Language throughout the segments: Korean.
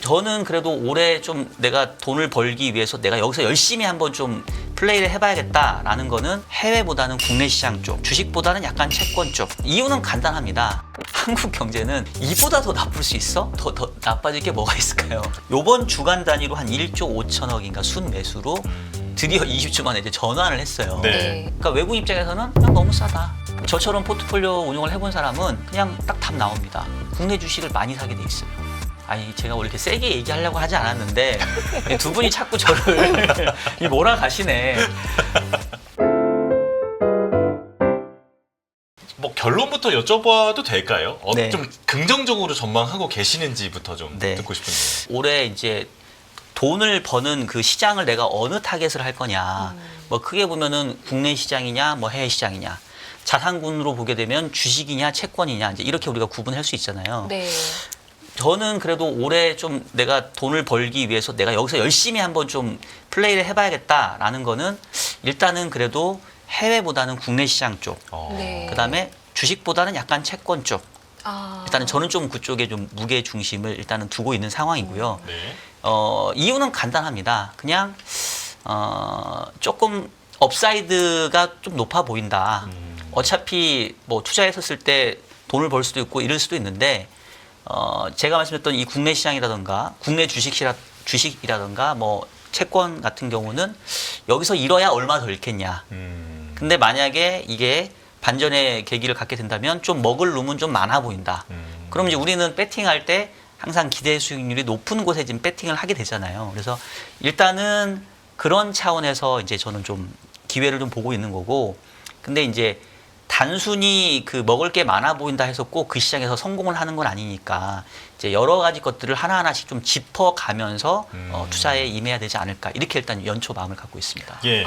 저는 그래도 올해 좀 내가 돈을 벌기 위해서 내가 여기서 열심히 한번 좀 플레이를 해봐야겠다라는 거는 해외보다는 국내 시장 쪽, 주식보다는 약간 채권 쪽. 이유는 간단합니다. 한국 경제는 이보다 더 나쁠 수 있어? 더 나빠질 게 뭐가 있을까요? 요번 주간 단위로 한 1조 5천억인가 순매수로 드디어 20주 만에 이제 전환을 했어요. 네. 그러니까 외국 입장에서는 그냥 너무 싸다. 저처럼 포트폴리오 운용을 해본 사람은 그냥 딱 답 나옵니다. 국내 주식을 많이 사게 돼 있어요. 아니 제가 원래 이렇게 세게 얘기하려고 하지 않았는데 두 분이 자꾸 저를 이 몰아가시네. 뭐 결론부터 여쭤봐도 될까요? 네. 좀 긍정적으로 전망하고 계시는지부터 좀 네. 듣고 싶은데요. 올해 이제 돈을 버는 그 시장을 내가 어느 타겟을 할 거냐. 뭐 크게 보면은 국내 시장이냐, 뭐 해외 시장이냐. 자산군으로 보게 되면 주식이냐, 채권이냐. 이제 이렇게 우리가 구분할 수 있잖아요. 네. 저는 그래도 올해 좀 내가 돈을 벌기 위해서 내가 여기서 열심히 한번 좀 플레이를 해봐야겠다라는 거는 일단은 그래도 해외보다는 국내 시장 쪽. 네. 그다음에 주식보다는 약간 채권 쪽. 아. 일단은 저는 좀 그쪽에 좀 무게 중심을 일단은 두고 있는 상황이고요. 네. 이유는 간단합니다. 그냥 조금 업사이드가 좀 높아 보인다. 어차피 뭐 투자했었을 때 돈을 벌 수도 있고 이럴 수도 있는데 제가 말씀드렸던 이 국내 시장이라든가 국내 주식이라든가 뭐 채권 같은 경우는 여기서 잃어야 얼마 더 잃겠냐. 근데 만약에 이게 반전의 계기를 갖게 된다면 좀 먹을 룸은 좀 많아 보인다. 그럼 이제 우리는 배팅할 때 항상 기대 수익률이 높은 곳에 지금 배팅을 하게 되잖아요. 그래서 일단은 그런 차원에서 이제 저는 좀 기회를 좀 보고 있는 거고, 근데 이제 단순히 그 먹을 게 많아 보인다 해서 꼭 그 시장에서 성공을 하는 건 아니니까 이제 여러 가지 것들을 하나하나씩 좀 짚어가면서 투자에 임해야 되지 않을까, 이렇게 일단 연초 마음을 갖고 있습니다. 예.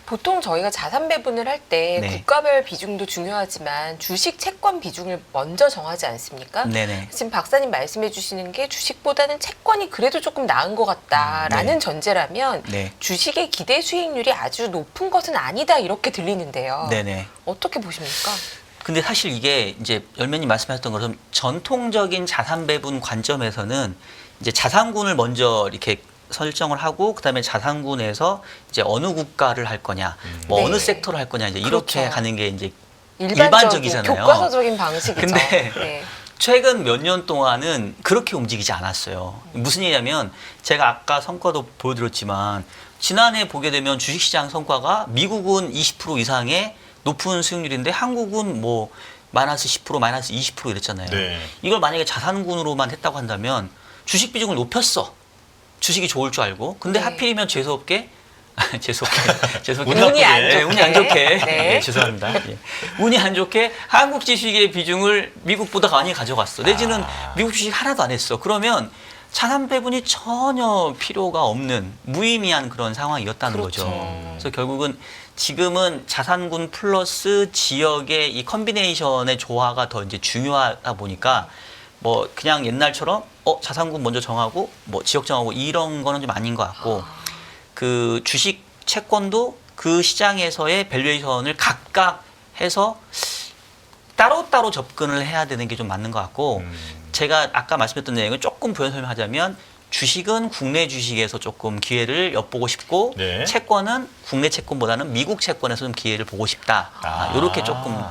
보통 저희가 자산 배분을 할 때 네. 국가별 비중도 중요하지만 주식, 채권 비중을 먼저 정하지 않습니까? 네네. 지금 박사님 말씀해 주시는 게 주식보다는 채권이 그래도 조금 나은 것 같다라는 네. 전제라면 네. 주식의 기대 수익률이 아주 높은 것은 아니다 이렇게 들리는데요. 네네. 어떻게 보십니까? 근데 사실 이게 이제 열매님 말씀하셨던 것처럼 전통적인 자산 배분 관점에서는 이제 자산군을 먼저 이렇게 설정을 하고 그다음에 자산군에서 이제 어느 국가를 할 거냐, 뭐 네. 어느 섹터를 할 거냐 이제 이렇게 그렇죠. 가는 게 이제 일반적인 일반적이잖아요. 교과서적인 방식이죠. 근데 네. 최근 몇 년 동안은 그렇게 움직이지 않았어요. 무슨 얘기냐면 제가 아까 성과도 보여드렸지만 지난해 보게 되면 주식시장 성과가 미국은 20% 이상의 높은 수익률인데 한국은 뭐 마이너스 10%, 마이너스 20% 이랬잖아요. 네. 이걸 만약에 자산군으로만 했다고 한다면 주식 비중을 높였어. 주식이 좋을 줄 알고. 근데 네. 하필이면 재수없게 재수없게 운이 안 네, 좋게. 운이 안 좋게. 네. 네, 죄송합니다. 예. 운이 안 좋게 한국 주식의 비중을 미국보다 많이 가져갔어. 내지는 미국 주식 하나도 안 했어. 그러면 자산 배분이 전혀 필요가 없는 무의미한 그런 상황이었다는 그렇죠. 거죠. 그래서 결국은 지금은 자산군 플러스 지역의 이 컨비네이션의 조화가 더 이제 중요하다 보니까 뭐 그냥 옛날처럼 자산군 먼저 정하고 뭐 지역 정하고 이런 거는 좀 아닌 것 같고, 그 주식 채권도 그 시장에서의 밸류에이션을 각각 해서 따로따로 접근을 해야 되는 게 좀 맞는 것 같고, 제가 아까 말씀드렸던 내용을 조금 부연 설명하자면 주식은 국내 주식에서 조금 기회를 엿보고 싶고, 네. 채권은 국내 채권보다는 미국 채권에서 좀 기회를 보고 싶다. 이렇게 조금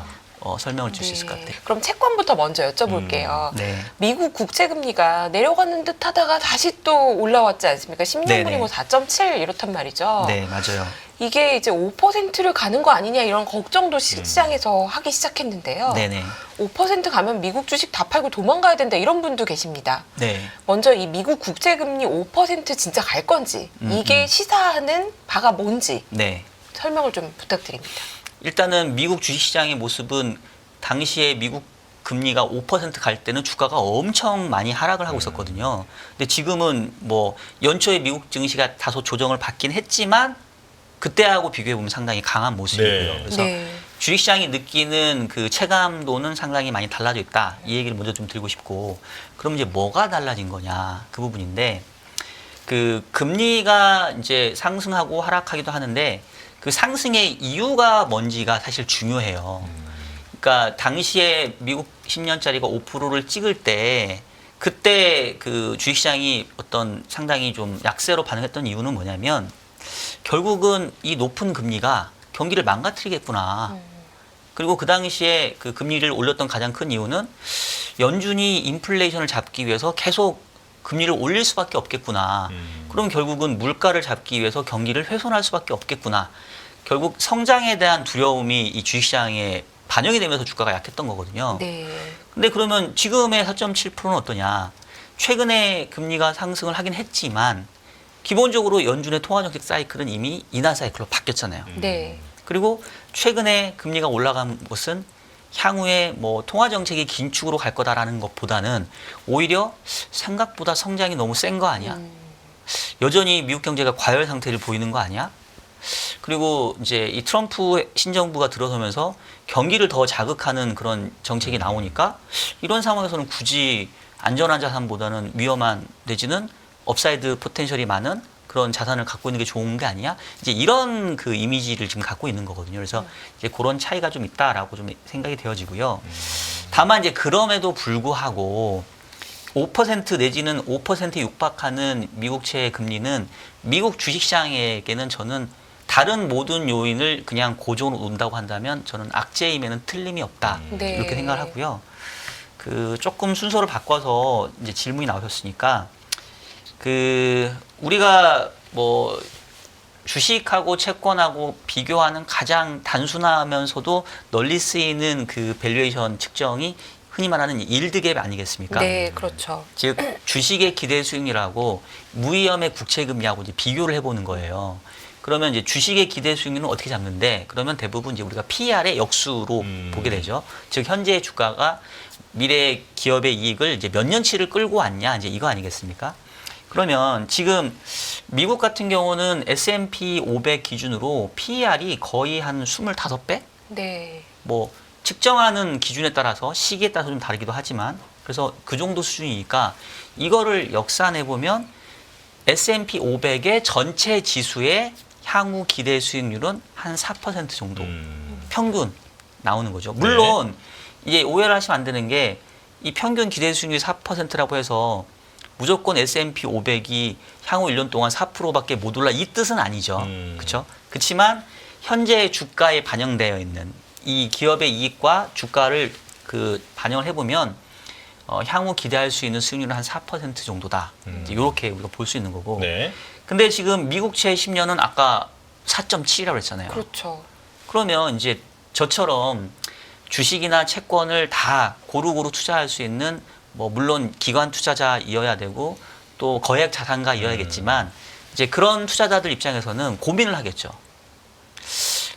설명을 줄 수 있을 것 같아요. 그럼 채권부터 먼저 여쭤볼게요. 네. 미국 국채금리가 내려가는 듯 하다가 다시 또 올라왔지 않습니까? 10년분이 네네. 뭐 4.7 이렇단 말이죠. 네, 맞아요. 이게 이제 5%를 가는 거 아니냐 이런 걱정도 시장에서 하기 시작했는데요. 네네. 5% 가면 미국 주식 다 팔고 도망가야 된다 이런 분도 계십니다. 네. 먼저 이 미국 국채금리 5% 진짜 갈 건지 이게 시사하는 바가 뭔지 네. 설명을 좀 부탁드립니다. 일단은 미국 주식시장의 모습은 당시에 미국 금리가 5% 갈 때는 주가가 엄청 많이 하락을 하고 있었거든요. 근데 지금은 뭐 연초에 미국 증시가 다소 조정을 받긴 했지만 그때하고 비교해 보면 상당히 강한 모습이고요. 네. 그래서 주식시장이 느끼는 그 체감도는 상당히 많이 달라져 있다. 이 얘기를 먼저 좀 드리고 싶고, 그럼 이제 뭐가 달라진 거냐 그 부분인데, 그 금리가 이제 상승하고 하락하기도 하는데 그 상승의 이유가 뭔지가 사실 중요해요. 그러니까 당시에 미국 10년짜리가 5%를 찍을 때 그때 그 주식시장이 어떤 상당히 좀 약세로 반응했던 이유는 뭐냐면 결국은 이 높은 금리가 경기를 망가뜨리겠구나. 그리고 그 당시에 그 금리를 올렸던 가장 큰 이유는 연준이 인플레이션을 잡기 위해서 계속 금리를 올릴 수밖에 없겠구나. 그럼 결국은 물가를 잡기 위해서 경기를 훼손할 수밖에 없겠구나. 결국 성장에 대한 두려움이 이 주식시장에 반영이 되면서 주가가 약했던 거거든요. 네. 근데 그러면 지금의 4.7%는 어떠냐? 최근에 금리가 상승을 하긴 했지만 기본적으로 연준의 통화정책 사이클은 이미 인하 사이클로 바뀌었잖아요. 네. 그리고 최근에 금리가 올라간 것은 향후에 뭐 통화정책이 긴축으로 갈 거다라는 것보다는 오히려 생각보다 성장이 너무 센 거 아니야? 여전히 미국 경제가 과열 상태를 보이는 거 아니야? 그리고 이제 이 트럼프 신정부가 들어서면서 경기를 더 자극하는 그런 정책이 나오니까 이런 상황에서는 굳이 안전한 자산보다는 위험한 내지는 업사이드 포텐셜이 많은 그런 자산을 갖고 있는 게 좋은 게 아니야? 이제 이런 그 이미지를 지금 갖고 있는 거거든요. 그래서 이제 그런 차이가 좀 있다라고 좀 생각이 되어지고요. 다만 이제 그럼에도 불구하고 5% 내지는 5%에 육박하는 미국채 금리는 미국 주식시장에게는 저는 다른 모든 요인을 그냥 고정으로 놓는다고 한다면 저는 악재임에는 틀림이 없다. 네. 이렇게 생각을 하고요. 그 조금 순서를 바꿔서 이제 질문이 나오셨으니까 그 우리가 뭐 주식하고 채권하고 비교하는 가장 단순하면서도 널리 쓰이는 그 밸류에이션 측정이 흔히 말하는 일드갭 아니겠습니까? 네, 그렇죠. 즉 주식의 기대 수익률하고 무위험의 국채 금리하고 이제 비교를 해보는 거예요. 그러면 이제 주식의 기대 수익률은 어떻게 잡는데 그러면 대부분 이제 우리가 PER의 역수로 보게 되죠. 즉 현재의 주가가 미래 기업의 이익을 이제 몇 년치를 끌고 왔냐 이제 이거 아니겠습니까? 그러면 지금 미국 같은 경우는 S&P 500 기준으로 PER이 거의 한 25배? 네. 뭐 측정하는 기준에 따라서 시기에 따라서 좀 다르기도 하지만 그래서 그 정도 수준이니까 이거를 역산해 보면 S&P 500의 전체 지수의 향후 기대 수익률은 한 4% 정도 평균 나오는 거죠. 물론 이제 오해를 하시면 안 되는 게 이 평균 기대 수익률이 4%라고 해서 무조건 S&P 500이 향후 1년 동안 4%밖에 못 올라 이 뜻은 아니죠. 그렇죠? 그렇지만 현재 주가에 반영되어 있는 이 기업의 이익과 주가를 그 반영을 해보면 향후 기대할 수 있는 수익률은 한 4% 정도다. 이렇게 우리가 볼 수 있는 거고. 네. 근데 지금 미국채 10년은 아까 4.7이라고 했잖아요. 그렇죠. 그러면 이제 저처럼 주식이나 채권을 다 고루고루 투자할 수 있는 뭐 물론 기관 투자자이어야 되고 또 거액 자산가이어야겠지만 이제 그런 투자자들 입장에서는 고민을 하겠죠.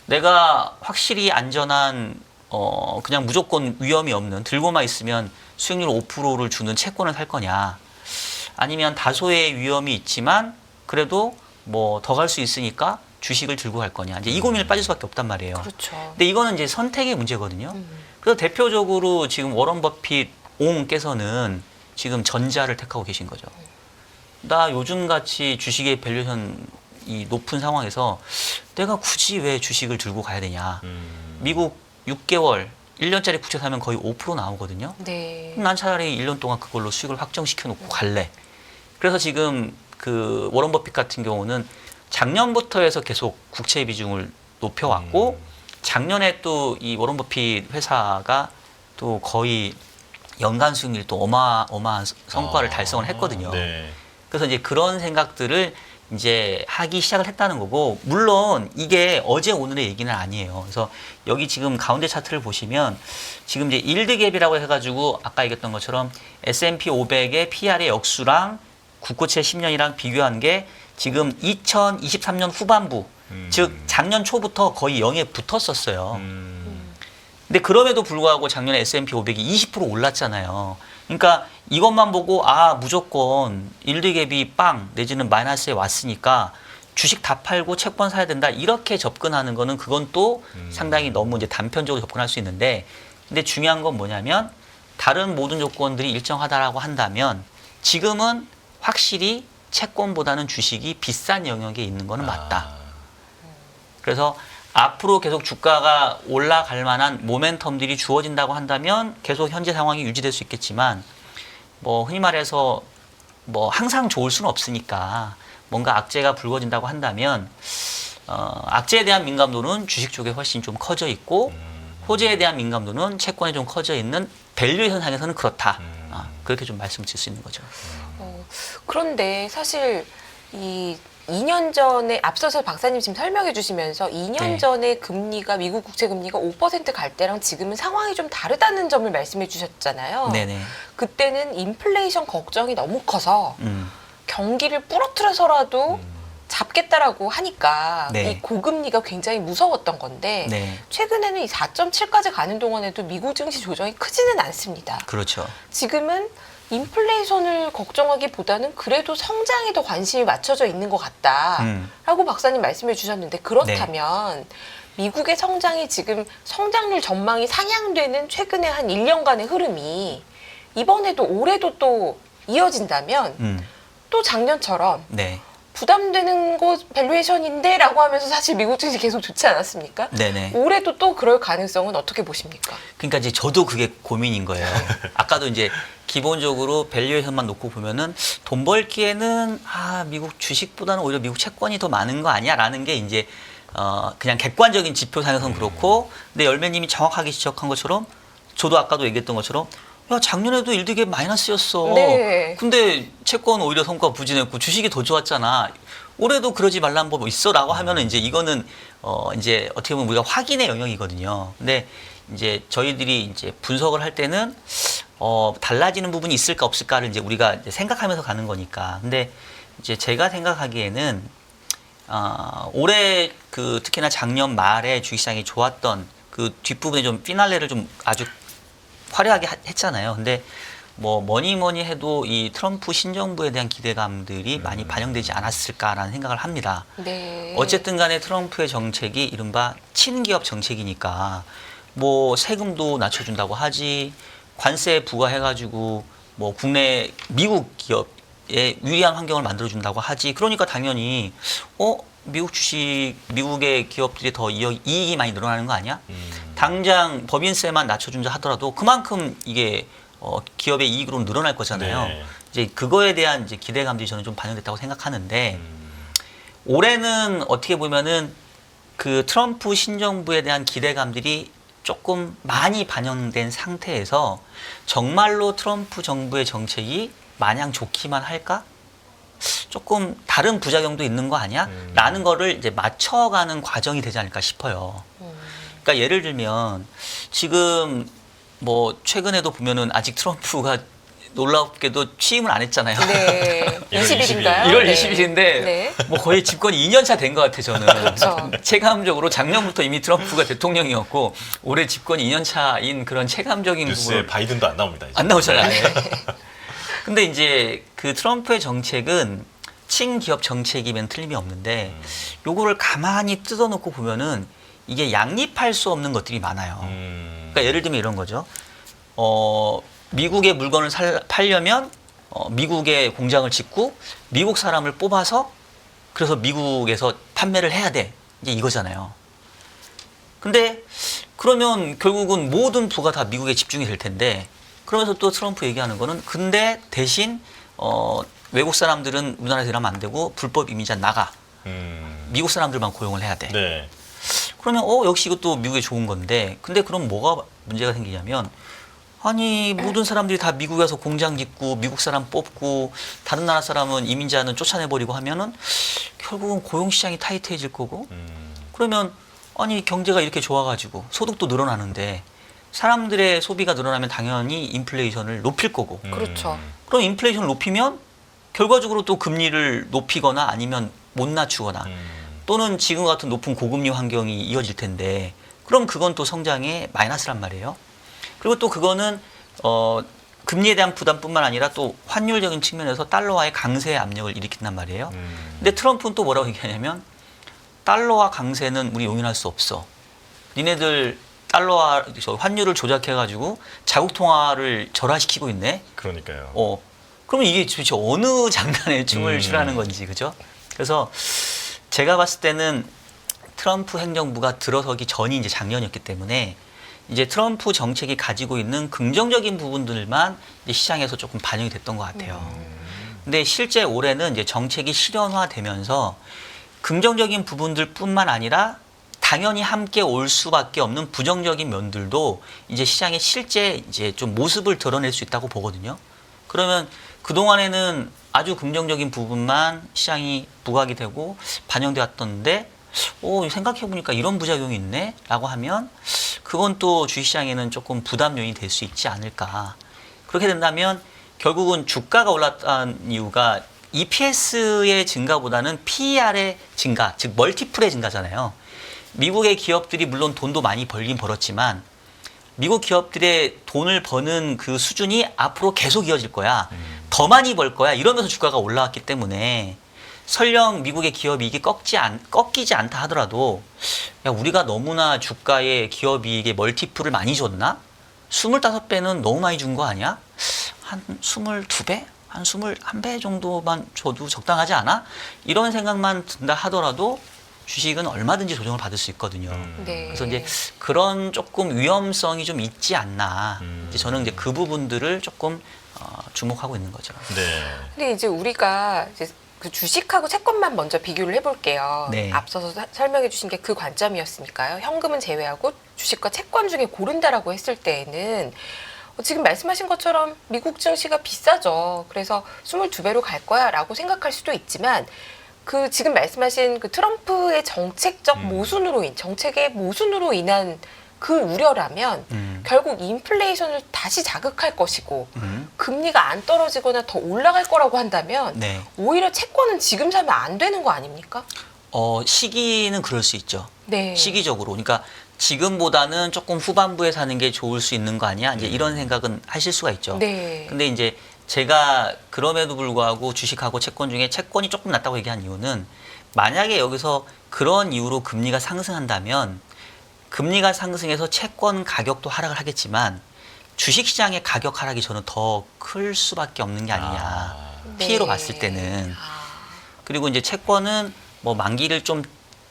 내가 확실히 안전한 그냥 무조건 위험이 없는 들고만 있으면 수익률 5%를 주는 채권을 살 거냐 아니면 다소의 위험이 있지만 그래도 뭐 더 갈 수 있으니까 주식을 들고 갈 거냐 이제 이 고민을 빠질 수밖에 없단 말이에요. 그렇죠. 근데 이거는 이제 선택의 문제거든요. 그래서 대표적으로 지금 워런 버핏 옹께서는 지금 전자를 택하고 계신 거죠. 나 요즘 같이 주식의 밸류션이 높은 상황에서 내가 굳이 왜 주식을 들고 가야 되냐. 미국 6개월 1년짜리 국채 사면 거의 5% 나오거든요. 네. 그럼 난 차라리 1년 동안 그걸로 수익을 확정시켜 놓고 갈래. 그래서 지금 그 워런 버핏 같은 경우는 작년부터 해서 계속 국채 비중을 높여왔고 작년에 또 이 워런 버핏 회사가 또 거의 연간 수익률이 또 어마어마한 성과를 달성을 했거든요. 네. 그래서 이제 그런 생각들을 이제 하기 시작을 했다는 거고, 물론 이게 어제 오늘의 얘기는 아니에요. 그래서 여기 지금 가운데 차트를 보시면 지금 이제 일드갭이라고 해가지고 아까 얘기했던 것처럼 S&P 500의 PR의 역수랑 국고채 10년이랑 비교한 게 지금 2023년 후반부, 즉 작년 초부터 거의 0에 붙었었어요. 근데 그럼에도 불구하고 작년에 S&P 500이 20% 올랐잖아요. 그러니까 이것만 보고 무조건 일드갭이 빵 내지는 마이너스에 왔으니까 주식 다 팔고 채권 사야 된다 이렇게 접근하는 거는 그건 또 상당히 너무 이제 단편적으로 접근할 수 있는데, 근데 중요한 건 뭐냐면 다른 모든 조건들이 일정하다라고 한다면 지금은 확실히 채권보다는 주식이 비싼 영역에 있는 거는 맞다. 그래서 앞으로 계속 주가가 올라갈 만한 모멘텀들이 주어진다고 한다면 계속 현재 상황이 유지될 수 있겠지만, 뭐 흔히 말해서 뭐 항상 좋을 수는 없으니까 뭔가 악재가 불거진다고 한다면 악재에 대한 민감도는 주식 쪽에 훨씬 좀 커져 있고 호재에 대한 민감도는 채권에 좀 커져 있는 밸류 현상에서는 그렇다. 그렇게 좀 말씀드릴 수 있는 거죠. 그런데 사실 이 2년 전에 앞서서 박사님 지금 설명해 주시면서 2년 네. 전에 금리가 미국 국채 금리가 5%갈 때랑 지금은 상황이 좀 다르다는 점을 말씀해 주셨잖아요. 네네. 그때는 인플레이션 걱정이 너무 커서 경기를 부러뜨려서라도 잡겠다라고 하니까 네. 이 고금리가 굉장히 무서웠던 건데 네. 최근에는 이 4.7까지 가는 동안에도 미국 증시 조정이 크지는 않습니다. 그렇죠. 지금은 인플레이션을 걱정하기보다는 그래도 성장에 더 관심이 맞춰져 있는 것 같다라고 박사님 말씀해 주셨는데 그렇다면 미국의 성장이 지금 성장률 전망이 상향되는 최근에 한 1년간의 흐름이 이번에도 올해도 또 이어진다면 또 작년처럼 네. 부담되는 거 밸류에이션인데 라고 하면서 사실 미국 증시 계속 좋지 않았습니까? 네네. 올해도 또 그럴 가능성은 어떻게 보십니까? 그러니까 이제 저도 그게 고민인 거예요. 아까도 이제 기본적으로 밸류에이션만 놓고 보면은 돈 벌기에는 미국 주식보다는 오히려 미국 채권이 더 많은 거 아니야라는 게 이제 그냥 객관적인 지표상에서는 그렇고, 근데 열매님이 정확하게 지적한 것처럼 저도 아까도 얘기했던 것처럼 야 작년에도 일득에 마이너스였어. 네. 근데 채권 오히려 성과 부진했고 주식이 더 좋았잖아. 올해도 그러지 말라는 법 있어라고 하면은 이제 이거는 이제 어떻게 보면 우리가 확인의 영역이거든요. 근데 이제 저희들이 이제 분석을 할 때는 달라지는 부분이 있을까 없을까를 이제 우리가 이제 생각하면서 가는 거니까. 근데 이제 제가 생각하기에는 올해 그 특히나 작년 말에 주식시장이 좋았던 그 뒷부분에 좀 피날레를 좀 아주 화려하게 했잖아요. 근데 뭐니 해도 이 트럼프 신정부에 대한 기대감들이 많이 반영되지 않았을까라는 생각을 합니다. 네. 어쨌든 간에 트럼프의 정책이 이른바 친기업 정책이니까 뭐 세금도 낮춰준다고 하지, 관세 부과해가지고 뭐 국내 미국 기업에 유리한 환경을 만들어준다고 하지. 그러니까 당연히 미국 주식, 미국의 기업들이 더 이익이 많이 늘어나는 거 아니야? 당장 법인세만 낮춰준다 하더라도 그만큼 이게 기업의 이익으로 늘어날 거잖아요. 네. 이제 그거에 대한 이제 기대감들이 저는 좀 반영됐다고 생각하는데 올해는 어떻게 보면은 그 트럼프 신정부에 대한 기대감들이 조금 많이 반영된 상태에서 정말로 트럼프 정부의 정책이 마냥 좋기만 할까? 조금 다른 부작용도 있는 거 아니야? 라는 거를 이제 맞춰가는 과정이 되지 않을까 싶어요. 그러니까 예를 들면 지금 뭐 최근에도 보면은 아직 트럼프가 놀랍게도 취임을 안 했잖아요. 네. 20일인가요? 1월 네. 20일인데 네. 뭐 거의 집권이 2년 차 된 것 같아요, 저는. 그렇죠. 체감적으로 작년부터 이미 트럼프가 대통령이었고 올해 집권이 2년 차인 그런 체감적인 뉴스에 부분을 바이든도 안 나옵니다. 이제. 안 나오잖아요. 아예. 근데 이제 그 트럼프의 정책은 친기업 정책이면 틀림이 없는데 요거를 가만히 뜯어놓고 보면은 이게 양립할 수 없는 것들이 많아요. 그러니까 예를 들면 이런 거죠. 미국의 물건을 팔려면 미국의 공장을 짓고 미국 사람을 뽑아서 그래서 미국에서 판매를 해야 돼. 이제 이거잖아요. 근데 그러면 결국은 모든 부가 다 미국에 집중이 될 텐데 그러면서 또 트럼프 얘기하는 거는 근데 대신 외국 사람들은 우리나라에서 일하면 안 되고 불법 이민자 나가. 미국 사람들만 고용을 해야 돼. 네. 그러면 역시 이것도 미국에 좋은 건데 근데 그럼 뭐가 문제가 생기냐면 아니 모든 사람들이 다 미국에서 공장 짓고 미국 사람 뽑고 다른 나라 사람은 이민자는 쫓아내버리고 하면은 결국은 고용시장이 타이트해질 거고 그러면 아니 경제가 이렇게 좋아가지고 소득도 늘어나는데 사람들의 소비가 늘어나면 당연히 인플레이션을 높일 거고 그렇죠. 그럼 인플레이션을 높이면 결과적으로 또 금리를 높이거나 아니면 못 낮추거나 또는 지금 같은 높은 고금리 환경이 이어질 텐데 그럼 그건 또 성장에 마이너스란 말이에요. 그리고 또 그거는 금리에 대한 부담뿐만 아니라 또 환율적인 측면에서 달러와의 강세 압력을 일으킨단 말이에요. 근데 트럼프는 또 뭐라고 얘기하냐면 달러와 강세는 우리 용인할 수 없어. 니네들 달러와 환율을 조작해가지고 자국 통화를 절하시키고 있네. 그러니까요. 그러면 이게 도대체 어느 장단에 춤을 추라는 건지, 그죠? 그래서 제가 봤을 때는 트럼프 행정부가 들어서기 전이 이제 작년이었기 때문에 이제 트럼프 정책이 가지고 있는 긍정적인 부분들만 이제 시장에서 조금 반영이 됐던 것 같아요. 근데 실제 올해는 이제 정책이 실현화되면서 긍정적인 부분들뿐만 아니라 당연히 함께 올 수밖에 없는 부정적인 면들도 이제 시장에 실제 이제 좀 모습을 드러낼 수 있다고 보거든요. 그러면 그동안에는 아주 긍정적인 부분만 시장이 부각이 되고 반영되었던데 생각해보니까 이런 부작용이 있네? 라고 하면 그건 또 주식시장에는 조금 부담 요인이 될 수 있지 않을까. 그렇게 된다면 결국은 주가가 올랐다는 이유가 EPS의 증가보다는 PER의 증가, 즉 멀티플의 증가잖아요. 미국의 기업들이 물론 돈도 많이 벌긴 벌었지만 미국 기업들의 돈을 버는 그 수준이 앞으로 계속 이어질 거야. 더 많이 벌 거야. 이러면서 주가가 올라왔기 때문에 설령 미국의 기업이익이 꺾이지 않다 하더라도 야, 우리가 너무나 주가에 기업이익에 멀티플을 많이 줬나? 25배는 너무 많이 준 거 아니야? 한 22배? 한 21배 정도만 줘도 적당하지 않아? 이런 생각만 든다 하더라도 주식은 얼마든지 조정을 받을 수 있거든요. 네. 그래서 이제 그런 조금 위험성이 좀 있지 않나. 이제 저는 이제 그 부분들을 조금 주목하고 있는 거죠. 네. 근데 이제 우리가 이제 그 주식하고 채권만 먼저 비교를 해볼게요. 네. 앞서서 설명해 주신 게 그 관점이었으니까요. 현금은 제외하고 주식과 채권 중에 고른다라고 했을 때에는 지금 말씀하신 것처럼 미국 증시가 비싸죠. 그래서 22배로 갈 거야 라고 생각할 수도 있지만 그 지금 말씀하신 그 트럼프의 정책적 정책의 모순으로 인한 그 우려라면 결국 인플레이션을 다시 자극할 것이고 금리가 안 떨어지거나 더 올라갈 거라고 한다면 네. 오히려 채권은 지금 사면 안 되는 거 아닙니까? 시기는 그럴 수 있죠. 네. 시기적으로. 그러니까 지금보다는 조금 후반부에 사는 게 좋을 수 있는 거 아니야? 이제 이런 생각은 하실 수가 있죠. 네. 근데 이제 제가 그럼에도 불구하고 주식하고 채권 중에 채권이 조금 낫다고 얘기한 이유는 만약에 여기서 그런 이유로 금리가 상승한다면 금리가 상승해서 채권 가격도 하락을 하겠지만 주식시장의 가격 하락이 저는 더 클 수밖에 없는 게 아니냐. 피해로 네. 봤을 때는. 그리고 이제 채권은 뭐 만기를 좀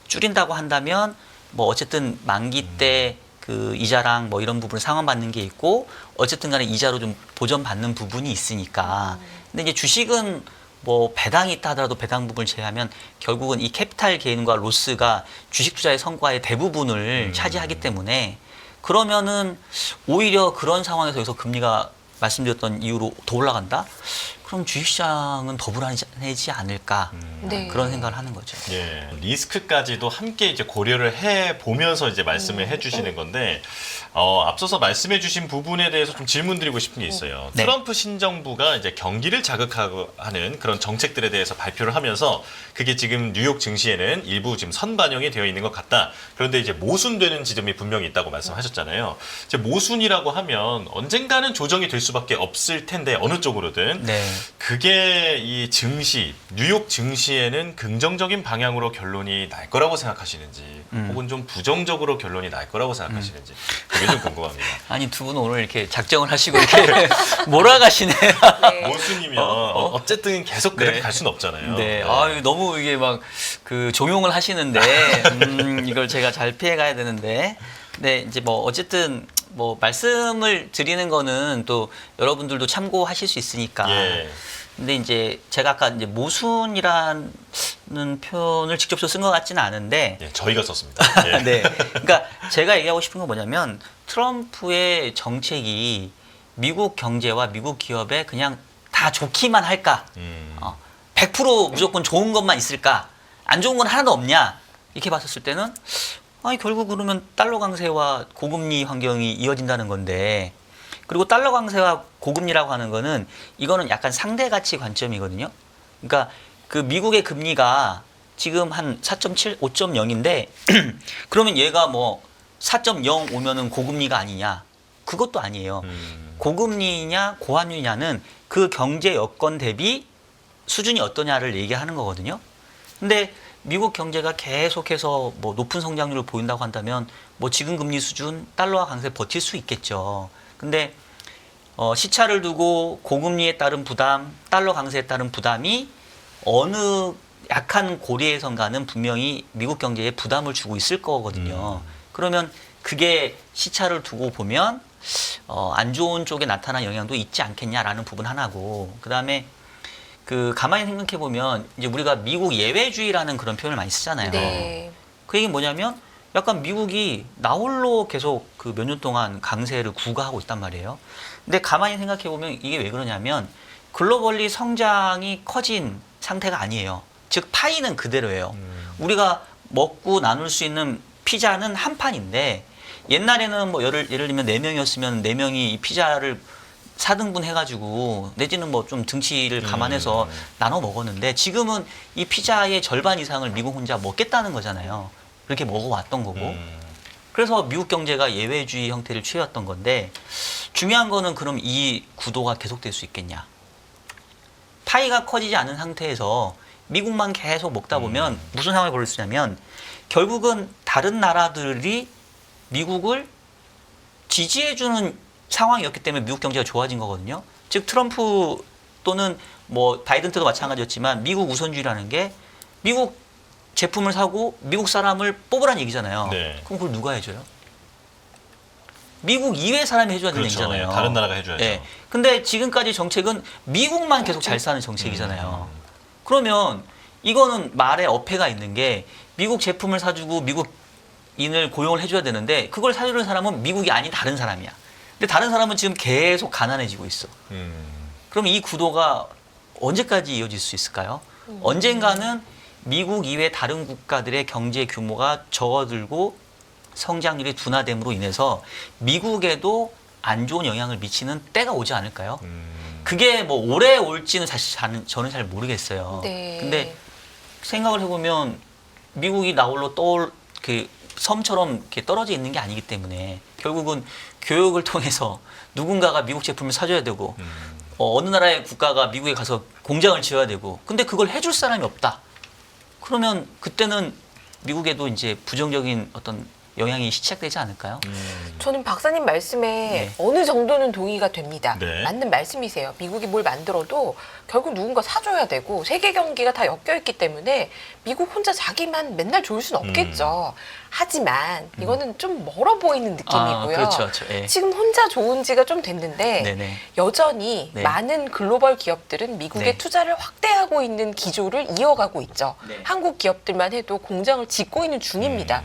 줄인다고 한다면 뭐 어쨌든 만기 때 그 이자랑 뭐 이런 부분을 상환받는 게 있고 어쨌든 간에 이자로 좀 보전받는 부분이 있으니까. 근데 이제 주식은 뭐 배당이 있다 하더라도 배당 부분을 제외하면 결국은 이 캐피탈 게인과 로스가 주식 투자의 성과의 대부분을 차지하기 때문에 그러면은 오히려 그런 상황에서 여기서 금리가 말씀드렸던 이유로 더 올라간다? 그럼 주식시장은 더 불안해지지 않을까 네. 그런 생각을 하는 거죠. 예, 리스크까지도 함께 이제 고려를 해 보면서 이제 말씀을 해주시는 건데 앞서서 말씀해주신 부분에 대해서 좀 질문드리고 싶은 게 있어요. 네. 트럼프 신정부가 이제 경기를 자극하고 하는 그런 정책들에 대해서 발표를 하면서 그게 지금 뉴욕 증시에는 일부 지금 선반영이 되어 있는 것 같다. 그런데 이제 모순되는 지점이 분명히 있다고 말씀하셨잖아요. 이제 모순이라고 하면 언젠가는 조정이 될 수밖에 없을 텐데 어느 쪽으로든. 네. 그게 이 증시, 뉴욕 증시에는 긍정적인 방향으로 결론이 날 거라고 생각하시는지 혹은 좀 부정적으로 결론이 날 거라고 생각하시는지 그게 좀 궁금합니다. 아니 두 분은 오늘 이렇게 작정을 하시고 이렇게 몰아가시네요. 네. 모순이면 어쨌든 계속 그렇게 네. 갈 수는 없잖아요. 네. 아유, 너무 이게 막 그 종용을 하시는데 이걸 제가 잘 피해가야 되는데. 네, 이제 뭐 어쨌든 뭐 말씀을 드리는 거는 또 여러분들도 참고하실 수 있으니까. 예. 근데 이제 제가 아까 이제 모순이라는 표현을 직접 쓴 것 같지는 않은데. 예, 저희가 썼습니다. 예. 네. 그러니까 제가 얘기하고 싶은 건 뭐냐면 트럼프의 정책이 미국 경제와 미국 기업에 그냥 다 좋기만 할까? 100% 무조건 좋은 것만 있을까? 안 좋은 건 하나도 없냐? 이렇게 봤었을 때는 아니 결국 그러면 달러 강세와 고금리 환경이 이어진다는 건데 그리고 달러 강세와 고금리라고 하는 거는 이거는 약간 상대 가치 관점이거든요. 그러니까 그 미국의 금리가 지금 한 4.7, 5.0인데 그러면 얘가 뭐 4.0 오면은 고금리가 아니냐? 그것도 아니에요. 고금리냐 고환율이냐는 그 경제 여건 대비 수준이 어떠냐를 얘기하는 거거든요. 근데 미국 경제가 계속해서 뭐 높은 성장률을 보인다고 한다면 뭐 지금 금리 수준 달러와 강세 버틸 수 있겠죠. 근데 시차를 두고 고금리에 따른 부담, 달러 강세에 따른 부담이 어느 약한 고리에선가는 분명히 미국 경제에 부담을 주고 있을 거거든요. 그러면 그게 시차를 두고 보면 안 좋은 쪽에 나타난 영향도 있지 않겠냐라는 부분 하나고, 그다음에 그 가만히 생각해 보면 이제 우리가 미국 예외주의라는 그런 표현을 많이 쓰잖아요. 네. 그 얘기 뭐냐면 약간 미국이 나홀로 계속 그 몇 년 동안 강세를 구가하고 있단 말이에요. 근데 가만히 생각해 보면 이게 왜 그러냐면 글로벌리 성장이 커진 상태가 아니에요. 즉 파이는 그대로예요. 우리가 먹고 나눌 수 있는 피자는 한 판인데 옛날에는 뭐 예를 들면 4명이었으면 4명이 이 피자를 4등분 해가지고 내지는 뭐 좀 등치를 감안해서 나눠 먹었는데 지금은 이 피자의 절반 이상을 미국 혼자 먹겠다는 거잖아요. 그렇게 먹어왔던 거고. 그래서 미국 경제가 예외주의 형태를 취해왔던 건데 중요한 거는 그럼 이 구도가 계속될 수 있겠냐. 파이가 커지지 않은 상태에서 미국만 계속 먹다 보면 무슨 상황이 벌어질 수 있냐면 결국은 다른 나라들이 미국을 지지해주는 상황이었기 때문에 미국 경제가 좋아진 거거든요. 즉 트럼프 또는 뭐 바이든 때도 마찬가지였지만 미국 우선주의라는 게 미국 제품을 사고 미국 사람을 뽑으라는 얘기잖아요. 네. 그럼 그걸 누가 해줘요? 미국 이외 사람이 해줘야 되는 그렇죠. 얘기잖아요. 예, 다른 나라가 해줘야죠. 예. 근데 지금까지 정책은 미국만 계속 잘 사는 정책이잖아요. 그러면 이거는 말에 어폐가 있는 게 미국 제품을 사주고 미국인을 고용을 해줘야 되는데 그걸 사주는 사람은 미국이 아닌 다른 사람이야. 근데 다른 사람은 지금 계속 가난해지고 있어. 그럼 이 구도가 언제까지 이어질 수 있을까요? 언젠가는 미국 이외 다른 국가들의 경제 규모가 적어들고 성장률이 둔화됨으로 인해서 미국에도 안 좋은 영향을 미치는 때가 오지 않을까요? 그게 뭐 오래 올지는 사실 저는 잘 모르겠어요. 네. 근데 생각을 해보면 미국이 나홀로 그 섬처럼 이렇게 떨어져 있는 게 아니기 때문에 결국은 교육을 통해서 누군가가 미국 제품을 사줘야 되고 어느 나라의 국가가 미국에 가서 공장을 지어야 되고 근데 그걸 해줄 사람이 없다. 그러면 그때는 미국에도 이제 부정적인 어떤 영향이 시작되지 않을까요? 저는 박사님 말씀에 네. 어느 정도는 동의가 됩니다. 네. 맞는 말씀이세요. 미국이 뭘 만들어도 결국 누군가 사줘야 되고 세계 경기가 다 엮여 있기 때문에 미국 혼자 자기만 맨날 좋을 수는 없겠죠. 하지만 이거는 좀 멀어 보이는 느낌이고요. 그렇죠, 그렇죠. 예. 지금 혼자 좋은 지가 좀 됐는데 네네. 여전히 네. 많은 글로벌 기업들은 미국의 네. 투자를 확대하고 있는 기조를 이어가고 있죠. 네. 한국 기업들만 해도 공장을 짓고 있는 중입니다.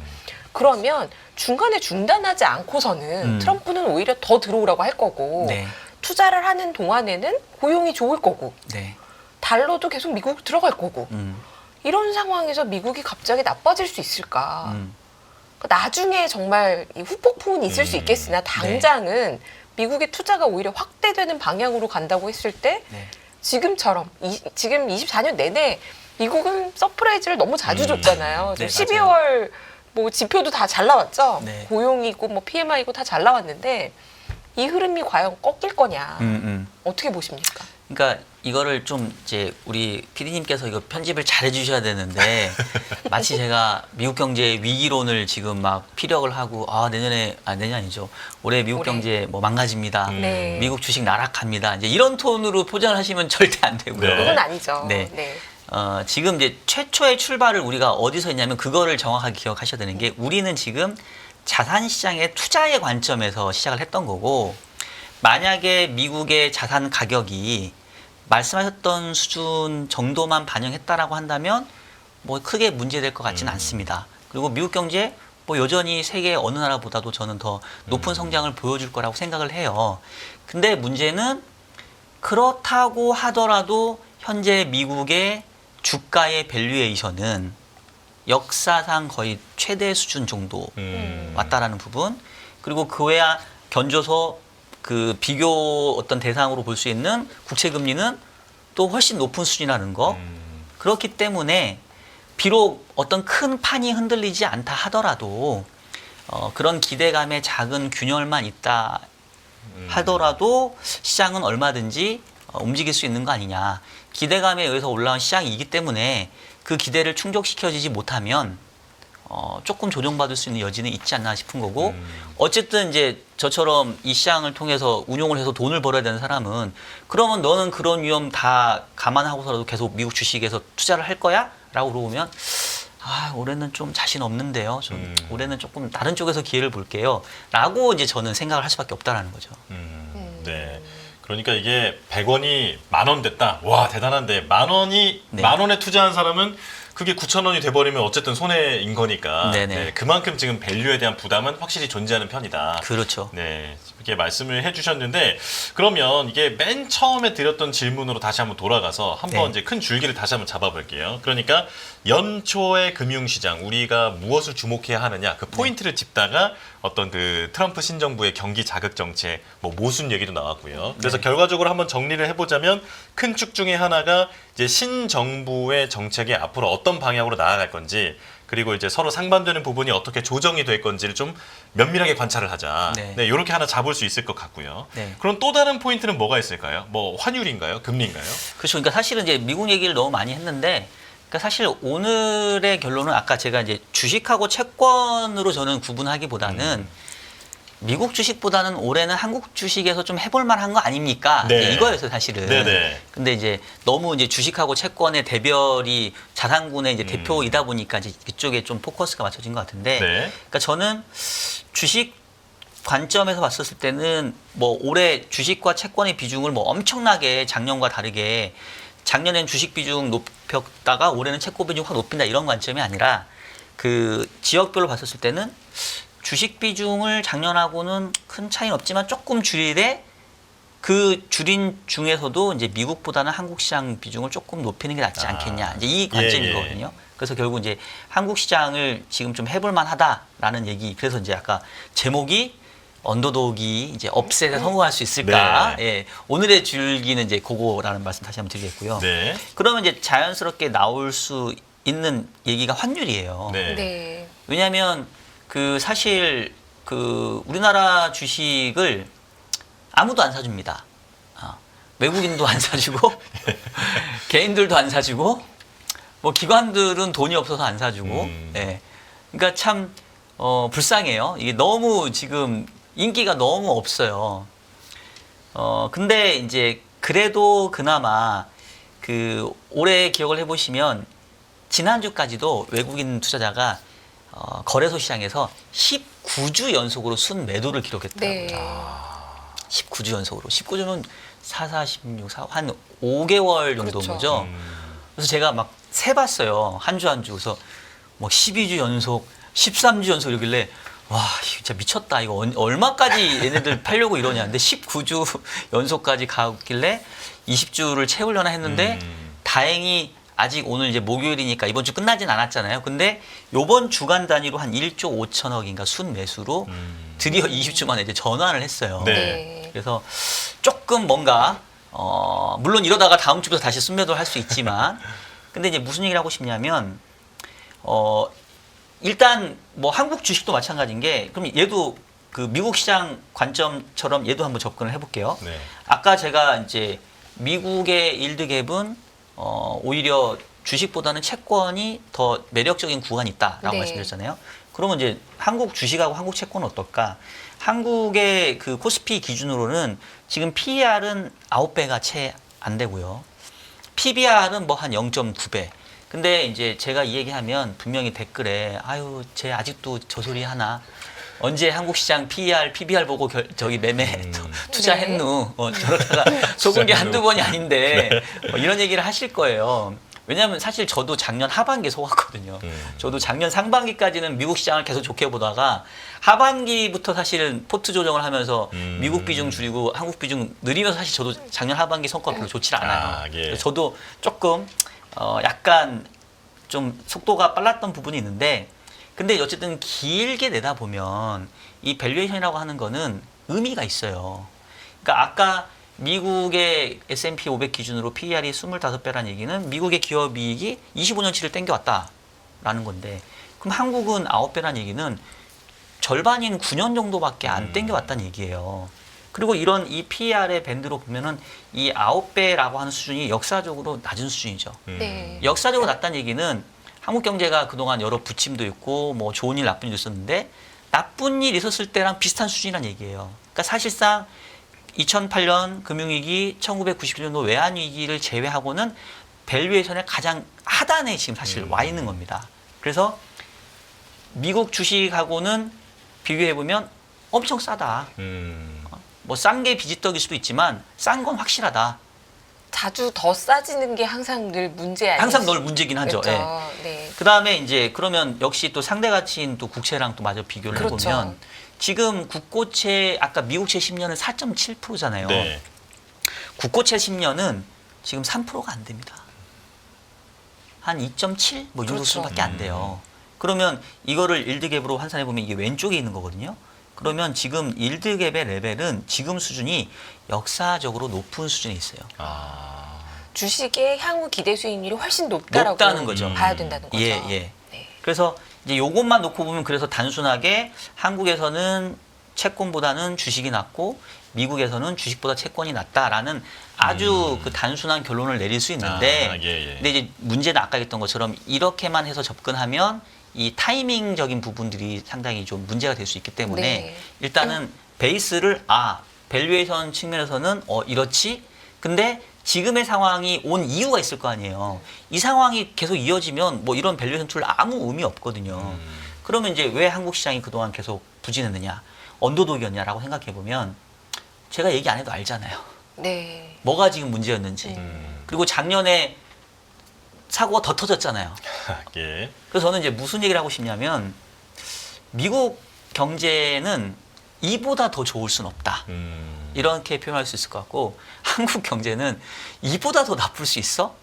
그러면 중간에 중단하지 않고서는 트럼프는 오히려 더 들어오라고 할 거고 네. 투자를 하는 동안에는 고용이 좋을 거고 네. 달러도 계속 미국 들어갈 거고 음. 이런 상황에서 미국이 갑자기 나빠질 수 있을까? 그러니까 나중에 정말 이 후폭풍은 있을 수 있겠으나 당장은 미국의 투자가 오히려 확대되는 방향으로 간다고 했을 때 네. 지금처럼 지금 24년 내내 미국은 서프라이즈를 너무 자주 줬잖아요. 네, 12월 뭐 지표도 다 잘 나왔죠. 네. 고용이고 뭐 PMI고 다 잘 나왔는데 이 흐름이 과연 꺾일 거냐? 어떻게 보십니까? 그러니까 이거를 좀 이제 우리 PD님께서 이거 편집을 잘 해주셔야 되는데 마치 제가 미국 경제 위기론을 지금 막 피력을 하고 내년이 아니죠. 올해 미국 올해. 경제 뭐 망가집니다. 네. 미국 주식 나락합니다. 이제 이런 톤으로 포장을 하시면 절대 안 되고요. 네. 그건 아니죠. 네. 네. 지금 이제 최초의 출발을 우리가 어디서 했냐면 그거를 정확하게 기억하셔야 되는 게 우리는 지금 자산시장의 투자의 관점에서 시작을 했던 거고 만약에 미국의 자산 가격이 말씀하셨던 수준 정도만 반영했다라고 한다면 뭐 크게 문제될 것 같지는 않습니다. 그리고 미국 경제 뭐 여전히 세계 어느 나라보다도 저는 더 높은 성장을 보여줄 거라고 생각을 해요. 근데 문제는 그렇다고 하더라도 현재 미국의 주가의 밸류에이션은 역사상 거의 최대 수준 정도 왔다라는 부분 그리고 그 외야 견줘서 그 비교 어떤 대상으로 볼 수 있는 국채 금리는 또 훨씬 높은 수준이라는 거 그렇기 때문에 비록 어떤 큰 판이 흔들리지 않다 하더라도 그런 기대감의 작은 균열만 있다 하더라도 시장은 얼마든지 움직일 수 있는 거 아니냐. 기대감에 의해서 올라온 시장이기 때문에 그 기대를 충족시켜지지 못하면 조금 조정받을 수 있는 여지는 있지 않나 싶은 거고 어쨌든 이제 저처럼 이 시장을 통해서 운용을 해서 돈을 벌어야 되는 사람은 그러면 너는 그런 위험 다 감안하고서라도 계속 미국 주식에서 투자를 할 거야? 라고 물어보면 올해는 좀 자신 없는데요. 좀 올해는 조금 다른 쪽에서 기회를 볼게요. 라고 이제 저는 생각을 할 수밖에 없다라는 거죠. 네. 그러니까 이게 100원이 10,000원 됐다. 와, 대단한데 만 원에 투자한 사람은 그게 9,000원이 돼버리면 어쨌든 손해인 거니까 네네. 네, 그만큼 지금 밸류에 대한 부담은 확실히 존재하는 편이다. 그렇죠. 네, 이렇게 말씀을 해주셨는데 그러면 이게 맨 처음에 드렸던 질문으로 다시 한번 돌아가서 한번 네. 이제 큰 줄기를 다시 한번 잡아볼게요. 그러니까 연초의 금융시장 우리가 무엇을 주목해야 하느냐 그 포인트를 짚다가 어떤 그 트럼프 신정부의 경기 자극 정책, 뭐 모순 얘기도 나왔고요. 그래서 네. 결과적으로 한번 정리를 해보자면 큰 축 중에 하나가 이제 신정부의 정책이 앞으로 어떤 방향으로 나아갈 건지 그리고 이제 서로 상반되는 부분이 어떻게 조정이 될 건지를 좀 면밀하게 관찰을 하자. 네. 네, 이렇게 하나 잡을 수 있을 것 같고요. 네. 그럼 또 다른 포인트는 뭐가 있을까요? 뭐 환율인가요? 금리인가요? 그렇죠. 그러니까 사실은 이제 미국 얘기를 너무 많이 했는데, 그러니까 사실 오늘의 결론은 아까 제가 이제 주식하고 채권으로 저는 구분하기보다는 미국 주식보다는 올해는 한국 주식에서 좀 해볼 만한 거 아닙니까? 네. 이제 이거였어요, 사실은. 네네. 근데 이제 너무 이제 주식하고 채권의 대별이 자산군의 이제 대표이다 보니까 이제 그쪽에 좀 포커스가 맞춰진 것 같은데, 네. 그러니까 저는 주식 관점에서 봤었을 때는 뭐 올해 주식과 채권의 비중을 뭐 엄청나게 작년과 다르게 작년엔 주식 비중 높였다가 올해는 채권 비중 확 높인다 이런 관점이 아니라 그 지역별로 봤었을 때는 주식 비중을 작년하고는 큰 차이는 없지만 조금 줄이되 그 줄인 중에서도 이제 미국보다는 한국 시장 비중을 조금 높이는 게 낫지 않겠냐. 이제 이 관점이거든요. 그래서 결국 이제 한국 시장을 지금 좀 해볼 만하다라는 얘기. 그래서 이제 아까 제목이 언더독이 이제 업셋에 성공할 수 있을까? 네. 예. 오늘의 줄기는 이제 그거라는 말씀 다시 한번 드리겠고요. 네. 그러면 이제 자연스럽게 나올 수 있는 얘기가 환율이에요. 네. 네. 왜냐하면 그 사실 그 우리나라 주식을 아무도 안 사줍니다. 외국인도 안 사주고 개인들도 안 사주고 뭐 기관들은 돈이 없어서 안 사주고. 예. 그러니까 참 불쌍해요. 이게 너무 지금 인기가 너무 없어요. 근데 이제 그래도 그나마 그 올해 기억을 해보시면 지난주까지도 외국인 투자자가 거래소 시장에서 19주 연속으로 순 매도를 기록했더라고요. 네. 19주 연속으로. 19주는 4, 16, 4, 한 5개월 정도인 그렇죠. 거죠. 그래서 제가 막 세봤어요. 한 주 한 주. 그래서 뭐 12주 연속, 13주 연속 이러길래 와, 진짜 미쳤다. 이거 얼마까지 얘네들 팔려고 이러냐. 근데 19주 연속까지 가길래 20주를 채우려나 했는데 다행히 아직 오늘 이제 목요일이니까 이번 주 끝나진 않았잖아요. 근데 요번 주간 단위로 한 1조 5천억인가 순 매수로 드디어 20주 만에 이제 전환을 했어요. 네. 그래서 조금 뭔가 물론 이러다가 다음 주부터 다시 순매도를 할 수 있지만 근데 이제 무슨 얘기를 하고 싶냐면 일단 뭐 한국 주식도 마찬가지인 게 그럼 얘도 그 미국 시장 관점처럼 얘도 한번 접근을 해볼게요. 네. 아까 제가 이제 미국의 일드갭은 오히려 주식보다는 채권이 더 매력적인 구간이 있다라고 네. 말씀드렸잖아요. 그러면 이제 한국 주식하고 한국 채권은 어떨까? 한국의 그 코스피 기준으로는 지금 PER은 9배가 채 안 되고요. PBR은 뭐 한 0.9배. 근데 이제 제가 이 얘기하면 분명히 댓글에 아유, 쟤 아직도 저 소리 하나. 언제 한국 시장 PER, PBR 보고 저기 매매 투자했누? 저러다가 속은 게 한두 번이 아닌데 이런 얘기를 하실 거예요. 왜냐하면 사실 저도 작년 하반기에 속았거든요. 저도 작년 상반기까지는 미국 시장을 계속 좋게 보다가 하반기부터 사실은 포트 조정을 하면서 미국 비중 줄이고 한국 비중 늘리면서 사실 저도 작년 하반기 성과가 별로 좋지 않아요. 예. 그래서 저도 조금 약간 좀 속도가 빨랐던 부분이 있는데 근데 어쨌든 길게 내다보면 이 밸류에이션이라고 하는 거는 의미가 있어요. 그러니까 아까 미국의 S&P 500 기준으로 PER이 25배라는 얘기는 미국의 기업이익이 25년치를 땡겨왔다라는 건데 그럼 한국은 9배라는 얘기는 절반인 9년 정도밖에 안 땡겨왔다는 얘기예요. 그리고 이런 이 PER의 밴드로 보면은 이 9배라고 하는 수준이 역사적으로 낮은 수준이죠. 네. 역사적으로 낮다는 얘기는 한국 경제가 그동안 여러 부침도 있고 뭐 좋은 일 나쁜 일도 있었는데 나쁜 일 있었을 때랑 비슷한 수준이라는 얘기예요. 그러니까 사실상 2008년 금융위기, 1997년도 외환위기를 제외하고는 밸류에이션의 가장 하단에 지금 사실 와 있는 겁니다. 그래서 미국 주식하고는 비교해 보면 엄청 싸다. 뭐 싼 게 비지떡일 수도 있지만 싼 건 확실하다. 자주 더 싸지는 게 항상 늘 문제 아니에요? 항상 늘 문제긴 하죠. 그렇죠. 예. 네. 그 다음에 이제 그러면 역시 또 상대 가치인 또 국채랑 또 마저 비교를 그렇죠. 해보면 지금 국고채 아까 미국채 10년은 4.7%잖아요. 네. 국고채 10년은 지금 3%가 안 됩니다. 한 2.7? 뭐 이 정도 그렇죠. 수준밖에 안 돼요. 그러면 이거를 일드갭으로 환산해 보면 이게 왼쪽에 있는 거거든요. 그러면 지금 일드갭의 레벨은 지금 수준이 역사적으로 높은 수준에 있어요. 아. 주식의 향후 기대 수익률이 훨씬 높다라고 높다는 거죠. 봐야 된다는 거죠. 예, 예. 네. 그래서 이제 요것만 놓고 보면 그래서 단순하게 한국에서는 채권보다는 주식이 낫고 미국에서는 주식보다 채권이 낫다라는 아주 그 단순한 결론을 내릴 수 있는데 예. 근데 이제 문제는 아까 했던 것처럼 이렇게만 해서 접근하면 이 타이밍적인 부분들이 상당히 좀 문제가 될 수 있기 때문에 네. 일단은 베이스를 밸류에이션 측면에서는 이렇지 근데 지금의 상황이 온 이유가 있을 거 아니에요. 이 상황이 계속 이어지면 뭐 이런 밸류에이션 툴 아무 의미 없거든요. 그러면 이제 왜 한국 시장이 그동안 계속 부진했느냐 언더독이었냐라고 생각해 보면 제가 얘기 안 해도 알잖아요. 네. 뭐가 지금 문제였는지. 그리고 작년에 사고가 더 터졌잖아요. 예. 그래서 저는 이제 무슨 얘기를 하고 싶냐면 미국 경제는 이보다 더 좋을 순 없다. 이렇게 표현할 수 있을 것 같고 한국 경제는 이보다 더 나쁠 수 있어?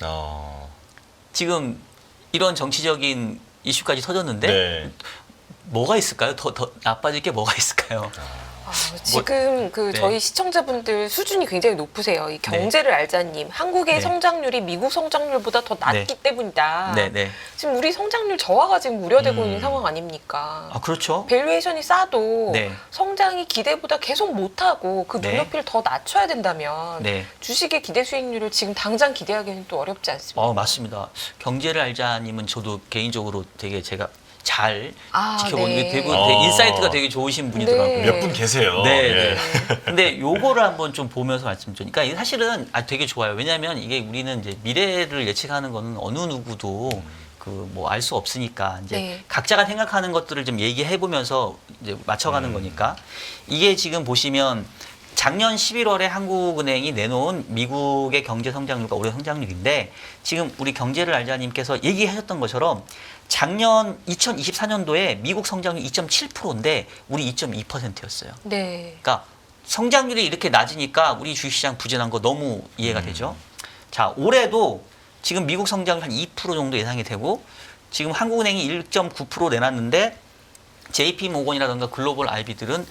지금 이런 정치적인 이슈까지 터졌는데 네. 뭐가 있을까요? 더 나빠질 게 뭐가 있을까요? 지금 그 네. 저희 시청자분들 수준이 굉장히 높으세요. 이 경제를 알자님, 한국의 네. 성장률이 미국 성장률보다 더 낮기 네. 때문이다. 네. 지금 우리 성장률 저하가 지금 우려되고 있는 상황 아닙니까? 아, 그렇죠. 밸류에이션이 싸도 네. 성장이 기대보다 계속 못하고 그 네. 눈높이를 더 낮춰야 된다면 네. 주식의 기대 수익률을 지금 당장 기대하기는 또 어렵지 않습니까? 맞습니다. 경제를 알자님은 저도 개인적으로 되게 제가 잘 아, 지켜보는 네. 게 되게 인사이트가 되게 좋으신 분이더라고요. 네. 몇 분 계세요. 네, 예. 네. 근데 요거를 한번 좀 보면서 말씀드리니까 그러니까 사실은 되게 좋아요. 왜냐하면 이게 우리는 이제 미래를 예측하는 거는 어느 누구도 그 뭐 알 수 없으니까 이제 네. 각자가 생각하는 것들을 좀 얘기해 보면서 이제 맞춰가는 거니까 이게 지금 보시면 작년 11월에 한국은행이 내놓은 미국의 경제 성장률과 올해 성장률인데 지금 우리 경제를 알자님께서 얘기하셨던 것처럼 작년 2024년도에 미국 성장률 2.7%인데 우리 2.2%였어요. 네. 그러니까 성장률이 이렇게 낮으니까 우리 주식시장 부진한 거 너무 이해가 되죠. 자, 올해도 지금 미국 성장률 한 2% 정도 예상이 되고 지금 한국은행이 1.9% 내놨는데 JP 모건이라든가 글로벌 IB들은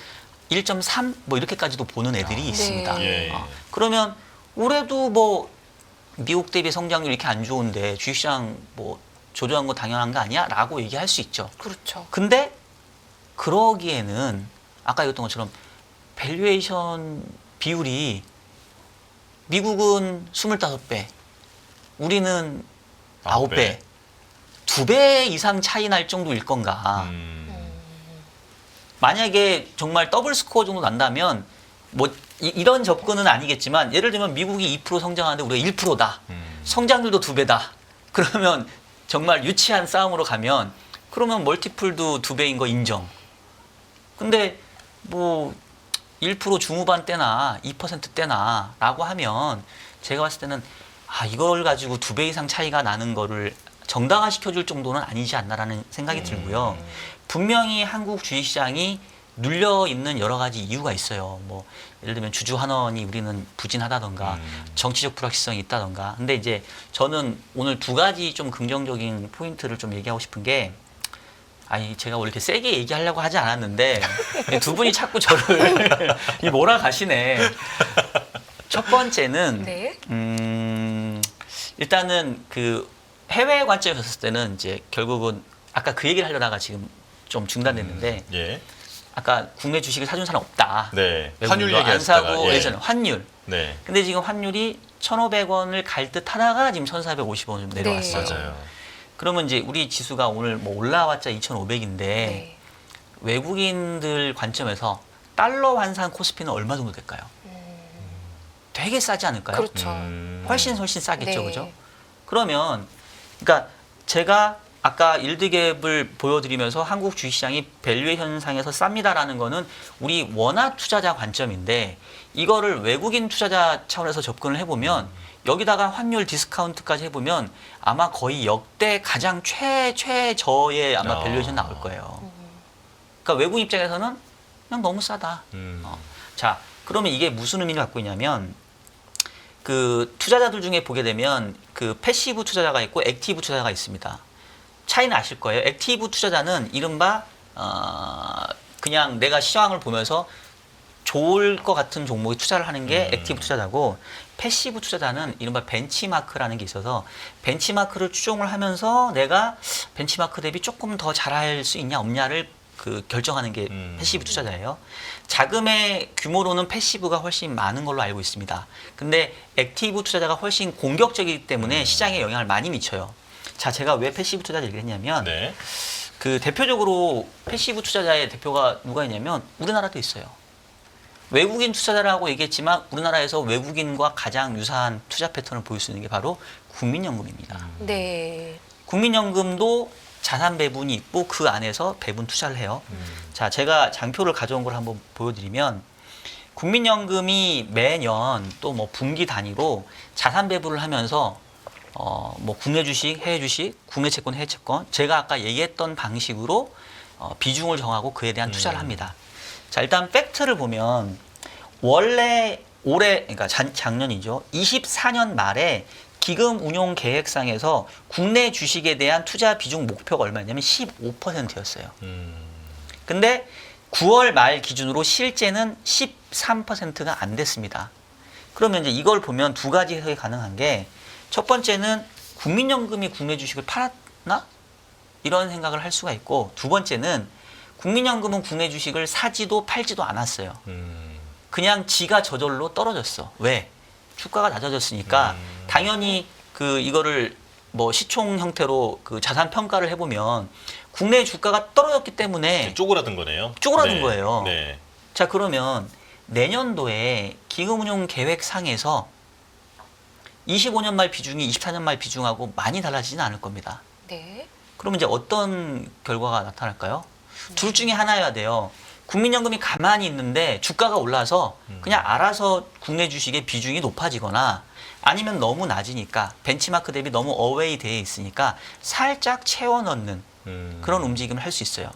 1.3 뭐 이렇게까지도 보는 애들이 있습니다. 예. 그러면 올해도 뭐 미국 대비 성장률 이렇게 안 좋은데 주식시장 뭐 조정한 거 당연한 거 아니야? 라고 얘기할 수 있죠. 그렇죠. 근데 그러기에는 아까 얘기했던 것처럼 밸류에이션 비율이 미국은 25배, 우리는 9배, 2배 이상 차이 날 정도일 건가. 만약에 정말 더블 스코어 정도 난다면 뭐 이런 접근은 아니겠지만 예를 들면 미국이 2% 성장하는데 우리가 1%다. 성장률도 2배다. 그러면 정말 유치한 싸움으로 가면 그러면 멀티플도 2배인 거 인정. 근데 뭐 1% 중후반 때나 2% 때나 라고 하면 제가 봤을 때는 이걸 가지고 2배 이상 차이가 나는 거를 정당화 시켜줄 정도는 아니지 않나라는 생각이 들고요. 분명히 한국 주식시장이 눌려 있는 여러 가지 이유가 있어요. 뭐 예를 들면 주주 환원이 우리는 부진하다던가 정치적 불확실성이 있다던가. 근데 이제 저는 오늘 두 가지 좀 긍정적인 포인트를 좀 얘기하고 싶은 게 제가 원래 이렇게 세게 얘기하려고 하지 않았는데 두 분이 자꾸 저를 몰아가시네. 첫 번째는 네. 일단은 그 해외 관점에서 봤을 때는 이제 결국은 아까 그 얘기를 하려다가 지금 좀 중단됐는데 예. 아까 국내 주식을 사준 사람 없다. 네. 외국인도 환율 안 얘기하셨다가 사고 예전에 환율. 네. 근데 지금 환율이 1,500원을 갈 듯 하다가 지금 1,450원 좀 내려왔어요. 네. 맞아요. 그러면 이제 우리 지수가 오늘 뭐 올라왔자 2,500인데 네. 외국인들 관점에서 달러 환산 코스피는 얼마 정도 될까요? 되게 싸지 않을까요? 그렇죠. 훨씬 싸겠죠, 네. 그죠? 그러면 그러니까 제가 아까 일드갭을 보여드리면서 한국 주식시장이 밸류에이션상에서 쌉니다라는 거는 우리 원화 투자자 관점인데 이거를 외국인 투자자 차원에서 접근을 해보면 여기다가 환율 디스카운트까지 해보면 아마 거의 역대 가장 최저의 아마 밸류에이션 나올 거예요. 그러니까 외국 입장에서는 그냥 너무 싸다. 자, 그러면 이게 무슨 의미를 갖고 있냐면 그 투자자들 중에 보게 되면 그 패시브 투자자가 있고 액티브 투자자가 있습니다. 차이는 아실 거예요. 액티브 투자자는 이른바 그냥 내가 시장을 보면서 좋을 것 같은 종목에 투자를 하는 게 액티브 투자자고 패시브 투자자는 이른바 벤치마크라는 게 있어서 벤치마크를 추종을 하면서 내가 벤치마크 대비 조금 더 잘할 수 있냐 없냐를 그 결정하는 게 패시브 투자자예요. 자금의 규모로는 패시브가 훨씬 많은 걸로 알고 있습니다. 근데 액티브 투자자가 훨씬 공격적이기 때문에 시장에 영향을 많이 미쳐요. 자, 제가 왜 패시브 투자자 얘기를 했냐면 네. 그 대표적으로 패시브 투자자의 대표가 누가 있냐면 우리나라도 있어요. 외국인 투자자라고 얘기했지만 우리나라에서 외국인과 가장 유사한 투자 패턴을 보일 수 있는 게 바로 국민연금입니다. 네. 국민연금도 자산 배분이 있고 그 안에서 배분 투자를 해요. 자, 제가 장표를 가져온 걸 한번 보여드리면 국민연금이 매년 또 뭐 분기 단위로 자산 배분을 하면서 뭐 국내 주식, 해외 주식, 국내 채권, 해외 채권 제가 아까 얘기했던 방식으로 비중을 정하고 그에 대한 투자를 합니다. 자, 일단 팩트를 보면 원래 올해 그러니까 작년이죠. 24년 말에 기금 운용 계획상에서 국내 주식에 대한 투자 비중 목표가 얼마였냐면 15%였어요. 근데 9월 말 기준으로 실제는 13%가 안 됐습니다. 그러면 이제 이걸 보면 두 가지 해석이 가능한 게 첫 번째는 국민연금이 국내 주식을 팔았나? 이런 생각을 할 수가 있고 두 번째는 국민연금은 국내 주식을 사지도 팔지도 않았어요. 그냥 지가 저절로 떨어졌어. 왜? 주가가 낮아졌으니까 당연히 그 이거를 뭐 시총 형태로 그 자산 평가를 해보면 국내 주가가 떨어졌기 때문에 쪼그라든 거네요. 쪼그라든 네. 거예요. 네. 자, 그러면 내년도에 기금운용 계획상에서 25년 말 비중이 24년 말 비중하고 많이 달라지지는 않을 겁니다. 네. 그러면 이제 어떤 결과가 나타날까요? 둘 중에 하나여야 돼요. 국민연금이 가만히 있는데 주가가 올라서 그냥 알아서 국내 주식의 비중이 높아지거나 아니면 너무 낮으니까 벤치마크 대비 너무 어웨이 되어 있으니까 살짝 채워 넣는 그런 움직임을 할 수 있어요.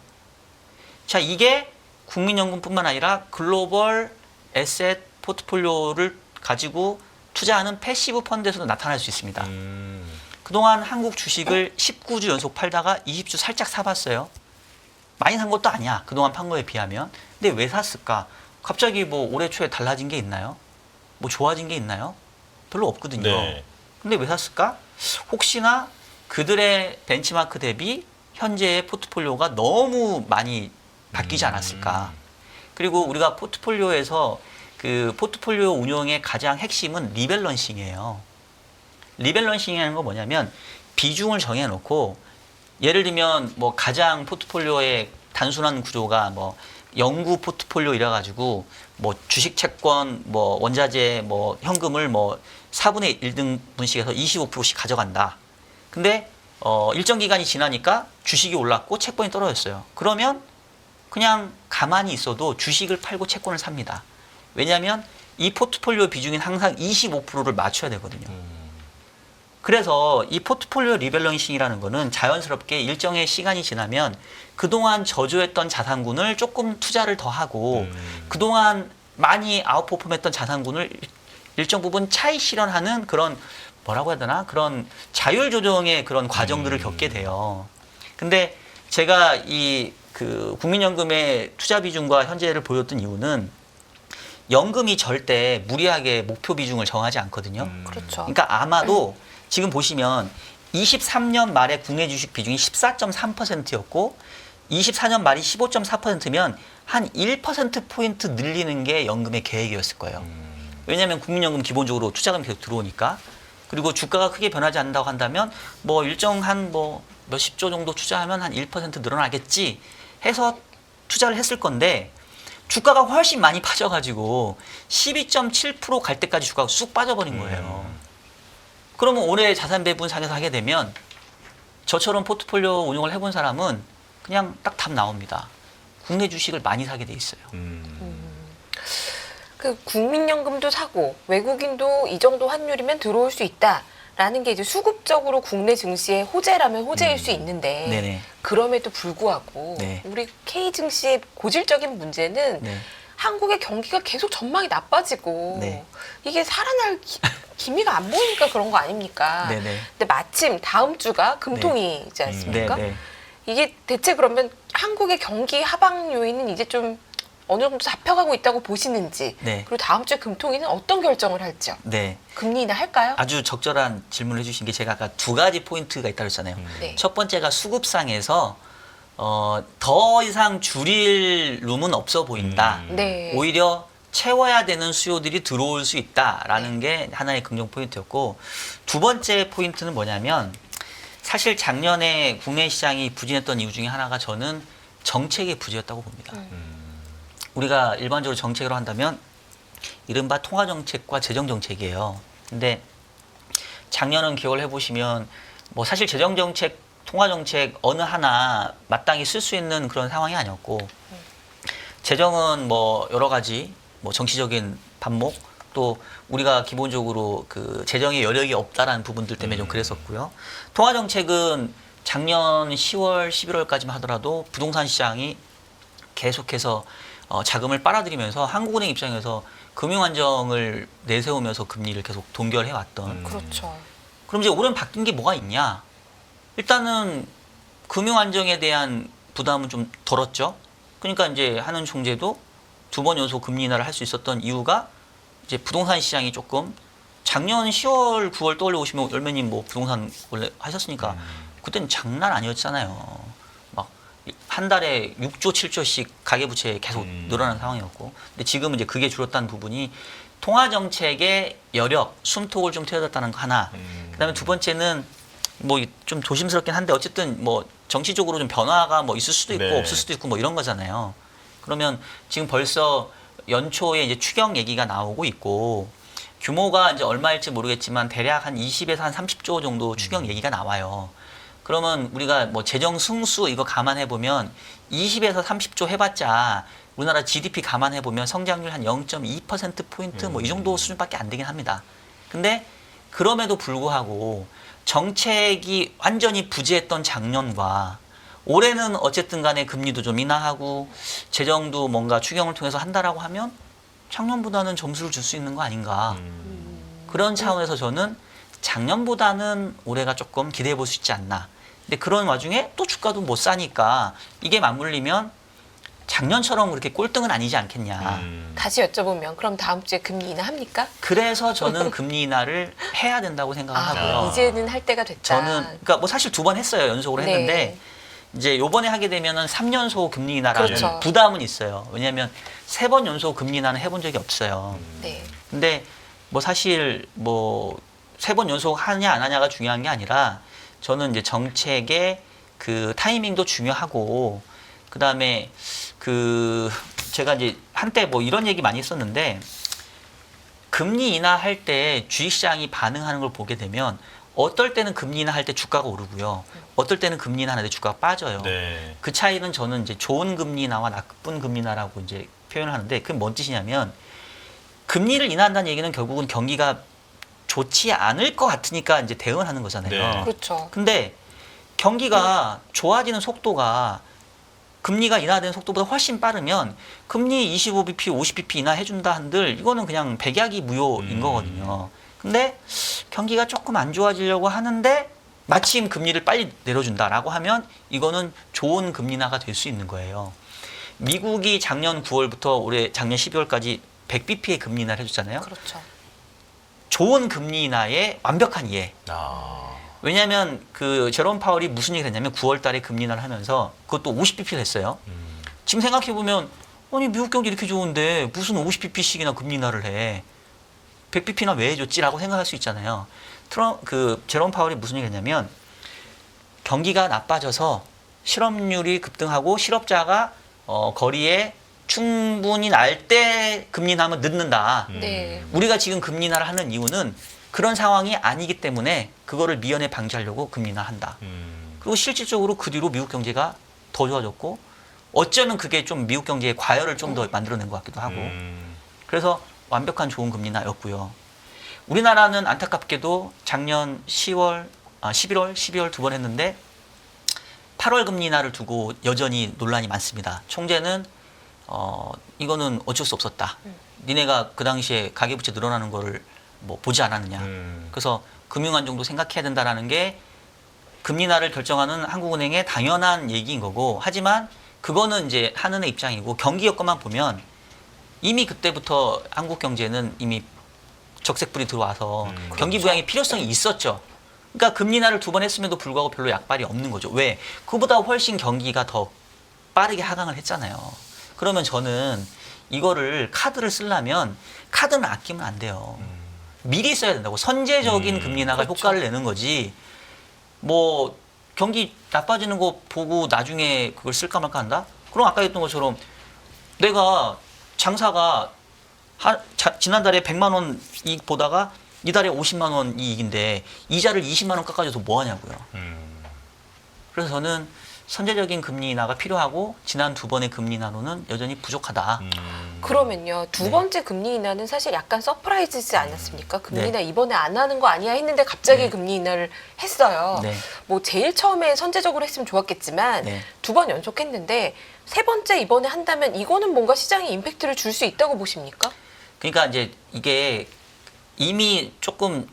자, 이게 국민연금뿐만 아니라 글로벌 에셋 포트폴리오를 가지고 투자하는 패시브 펀드에서도 나타날 수 있습니다. 그동안 한국 주식을 19주 연속 팔다가 20주 살짝 사봤어요. 많이 산 것도 아니야. 그동안 판 거에 비하면. 근데 왜 샀을까? 갑자기 뭐 올해 초에 달라진 게 있나요? 뭐 좋아진 게 있나요? 별로 없거든요. 네. 근데 왜 샀을까? 혹시나 그들의 벤치마크 대비 현재의 포트폴리오가 너무 많이 바뀌지 않았을까? 그리고 우리가 포트폴리오에서 그 포트폴리오 운용의 가장 핵심은 리밸런싱이에요. 리밸런싱이라는 건 뭐냐면 비중을 정해놓고 예를 들면 뭐 가장 포트폴리오의 단순한 구조가 뭐 영구 포트폴리오 이래 가지고 뭐 주식 채권 뭐 원자재 뭐 현금을 뭐 4분의 1등분씩 해서 25%씩 가져간다. 근데 일정 기간이 지나니까 주식이 올랐고 채권이 떨어졌어요. 그러면 그냥 가만히 있어도 주식을 팔고 채권을 삽니다. 왜냐하면 이 포트폴리오 비중인 항상 25%를 맞춰야 되거든요. 그래서 이 포트폴리오 리밸런싱이라는 거는 자연스럽게 일정의 시간이 지나면 그동안 저조했던 자산군을 조금 투자를 더 하고 그동안 많이 아웃퍼폼했던 자산군을 일정 부분 차익 실현하는 그런 뭐라고 해야 되나? 그런 자율 조정의 그런 과정들을 겪게 돼요. 근데 제가 이 그 국민연금의 투자 비중과 현재를 보였던 이유는 연금이 절대 무리하게 목표 비중을 정하지 않거든요. 그렇죠. 그러니까 아마도 지금 보시면 23년 말에 국내 주식 비중이 14.3%였고 24년 말이 15.4%면 한 1%포인트 늘리는 게 연금의 계획이었을 거예요. 왜냐하면 국민연금 기본적으로 투자금이 계속 들어오니까. 그리고 주가가 크게 변하지 않는다고 한다면 뭐 일정한 뭐 몇십 조 정도 투자하면 한 1% 늘어나겠지 해서 투자를 했을 건데 주가가 훨씬 많이 빠져가지고 12.7% 갈 때까지 주가가 쑥 빠져버린 거예요. 그러면 올해 자산 배분 상에서 하게 되면 저처럼 포트폴리오 운용을 해본 사람은 그냥 딱 답 나옵니다. 국내 주식을 많이 사게 돼 있어요. 그 국민연금도 사고 외국인도 이 정도 환율이면 들어올 수 있다라는 게 이제 수급적으로 국내 증시의 호재라면 호재일 수 있는데 네네. 그럼에도 불구하고 네. 우리 K 증시의 고질적인 문제는 네. 한국의 경기가 계속 전망이 나빠지고 네. 이게 살아날 기미가 안 보이니까 그런 거 아닙니까? 네네. 근데 마침 다음 주가 금통이지 않습니까? 네, 네. 이게 대체 그러면 한국의 경기 하방 요인은 이제 좀 어느 정도 잡혀가고 있다고 보시는지 네. 그리고 다음 주에 금통위는 어떤 결정을 할지요? 네. 금리 인하 할까요? 아주 적절한 질문을 해주신 게 제가 아까 두 가지 포인트가 있다고 했잖아요. 네. 첫 번째가 수급상에서 더 이상 줄일 룸은 없어 보인다. 네. 오히려 채워야 되는 수요들이 들어올 수 있다라는 게 하나의 긍정 포인트였고, 두 번째 포인트는 뭐냐면 사실 작년에 국내 시장이 부진했던 이유 중에 하나가 저는 정책의 부재였다고 봅니다. 우리가 일반적으로 정책으로 한다면 이른바 통화정책과 재정정책이에요. 근데 작년은 기억을 해보시면 뭐 사실 재정정책, 통화정책 어느 하나 마땅히 쓸 수 있는 그런 상황이 아니었고, 재정은 뭐 여러 가지 뭐 정치적인 반목, 또 우리가 기본적으로 그 재정의 여력이 없다라는 부분들 때문에 좀 그랬었고요. 통화정책은 작년 10월, 11월까지만 하더라도 부동산 시장이 계속해서 자금을 빨아들이면서 한국은행 입장에서 금융 안정을 내세우면서 금리를 계속 동결해 왔던. 그렇죠. 그럼 이제 올해는 바뀐 게 뭐가 있냐? 일단은 금융 안정에 대한 부담은 좀 덜었죠. 그러니까 이제 한은 총재도 두 번 연속 금리 인하를 할 수 있었던 이유가 이제 부동산 시장이 조금 작년 10월, 9월 떠올려 보시면 열매님 뭐 부동산 원래 하셨으니까 그때는 장난 아니었잖아요. 막 한 달에 6조, 7조씩 가계부채 계속 늘어나는 상황이었고, 근데 지금은 이제 그게 줄었다는 부분이 통화 정책의 여력, 숨통을 좀 트여졌다는 거 하나. 그다음에 두 번째는 뭐 좀 조심스럽긴 한데 어쨌든 뭐 정치적으로 좀 변화가 뭐 있을 수도 있고 네. 없을 수도 있고 뭐 이런 거잖아요. 그러면 지금 벌써 연초에 이제 추경 얘기가 나오고 있고, 규모가 이제 얼마일지 모르겠지만 대략 한 20에서 한 30조 정도 추경 얘기가 나와요. 그러면 우리가 뭐 재정 승수 이거 감안해 보면 20에서 30조 해봤자 우리나라 GDP 감안해 보면 성장률 한 0.2% 포인트 뭐 이 정도 수준밖에 안 되긴 합니다. 근데 그럼에도 불구하고 정책이 완전히 부재했던 작년과 올해는 어쨌든 간에 금리도 좀 인하하고 재정도 뭔가 추경을 통해서 한다라고 하면 작년보다는 점수를 줄 수 있는 거 아닌가. 그런 차원에서 저는 작년보다는 올해가 조금 기대해 볼 수 있지 않나. 근데 그런 와중에 또 주가도 못 사니까 이게 맞물리면 작년처럼 그렇게 꼴등은 아니지 않겠냐. 다시 여쭤보면 그럼 다음 주에 금리 인하 합니까? 그래서 저는 금리 인하를 해야 된다고 생각을 하고요. 이제는 할 때가 됐다. 저는 그러니까 뭐 사실 두 번 했어요. 연속으로 네. 했는데 이제 요번에 하게 되면은 3연속 금리 인하라는 그렇죠. 부담은 있어요. 왜냐하면 3번 연속 금리 인하는 해본 적이 없어요. 네. 근데 뭐 사실 뭐 3번 연속 하냐 안 하냐가 중요한 게 아니라 저는 이제 정책의 그 타이밍도 중요하고, 그다음에 그 제가 이제 한때 뭐 이런 얘기 많이 했었는데, 금리 인하할 때 주식시장이 반응하는 걸 보게 되면 어떨 때는 금리 인하할 때 주가가 오르고요. 어떨 때는 금리 인하할 때 주가가 빠져요. 네. 그 차이는 저는 이제 좋은 금리 인하와 나쁜 금리 인하라고 이제 표현을 하는데, 그게 뭔 뜻이냐면 금리를 인하한다는 얘기는 결국은 경기가 좋지 않을 것 같으니까 이제 대응하는 거잖아요. 네. 그렇죠. 근데 경기가 좋아지는 속도가 금리가 인하되는 속도보다 훨씬 빠르면 금리 25bp, 50bp 인하해준다 한들 이거는 그냥 백약이 무효인 거거든요. 근데 경기가 조금 안 좋아지려고 하는데 마침 금리를 빨리 내려준다라고 하면 이거는 좋은 금리 인하가 될 수 있는 거예요. 미국이 작년 9월부터 올해 작년 12월까지 100bp의 금리 인하를 해줬잖아요. 그렇죠. 좋은 금리 인하의 완벽한 이해. 왜냐하면 그 제롬 파월이 무슨 얘기를 했냐면 9월 달에 금리 인하를 하면서 그것도 50bp를 했어요. 지금 생각해보면 아니 미국 경기 이렇게 좋은데 무슨 50bp씩이나 금리 인하를 해. 100bp나 왜 해줬지라고 생각할 수 있잖아요. 그 제롬 파월이 무슨 얘기를 했냐면 경기가 나빠져서 실업률이 급등하고 실업자가 거리에 충분히 날 때 금리 인하하면 늦는다. 네. 우리가 지금 금리 인하를 하는 이유는 그런 상황이 아니기 때문에 그거를 미연에 방지하려고 금리 인하를 한다. 그리고 실질적으로 그 뒤로 미국 경제가 더 좋아졌고 어쩌면 그게 좀 미국 경제의 과열을 좀 더 만들어낸 것 같기도 하고 그래서 완벽한 좋은 금리 인하였고요. 우리나라는 안타깝게도 작년 11월, 12월 두 번 했는데 8월 금리 인하를 두고 여전히 논란이 많습니다. 총재는 이거는 어쩔 수 없었다. 니네가 그 당시에 가계부채 늘어나는 거를 뭐 보지 않았느냐. 그래서 금융안정도 생각해야 된다라는 게 금리 인하를 결정하는 한국은행의 당연한 얘기인 거고 하지만 그거는 이제 한은의 입장이고 경기 여건만 보면 이미 그때부터 한국 경제는 이미 적색불이 들어와서 경기 부양의 필요성이 있었죠. 그러니까 금리 인하를 두 번 했음에도 불구하고 별로 약발이 없는 거죠. 왜? 그보다 훨씬 경기가 더 빠르게 하강을 했잖아요. 그러면 저는 이거를 카드를 쓰려면 카드는 아끼면 안 돼요. 미리 써야 된다고. 선제적인 금리 인하가 그렇죠. 효과를 내는 거지. 뭐 경기 나빠지는 거 보고 나중에 그걸 쓸까 말까 한다? 그럼 아까 했던 것처럼 내가 장사가 지난달에 100만 원 이익 보다가 이달에 50만 원 이익인데 이자를 20만 원 깎아줘서 뭐 하냐고요. 그래서 저는 선제적인 금리 인하가 필요하고 지난 두 번의 금리 인하로는 여전히 부족하다. 그러면요. 두 네. 번째 금리 인하는 사실 약간 서프라이즈지 않았습니까? 금리 네. 인하 이번에 안 하는 거 아니야 했는데 갑자기 네. 금리 인하를 했어요. 네. 뭐 제일 처음에 선제적으로 했으면 좋았겠지만 네. 두 번 연속했는데 세 번째 이번에 한다면 이거는 뭔가 시장에 임팩트를 줄 수 있다고 보십니까? 그러니까 이제 이게 이미 조금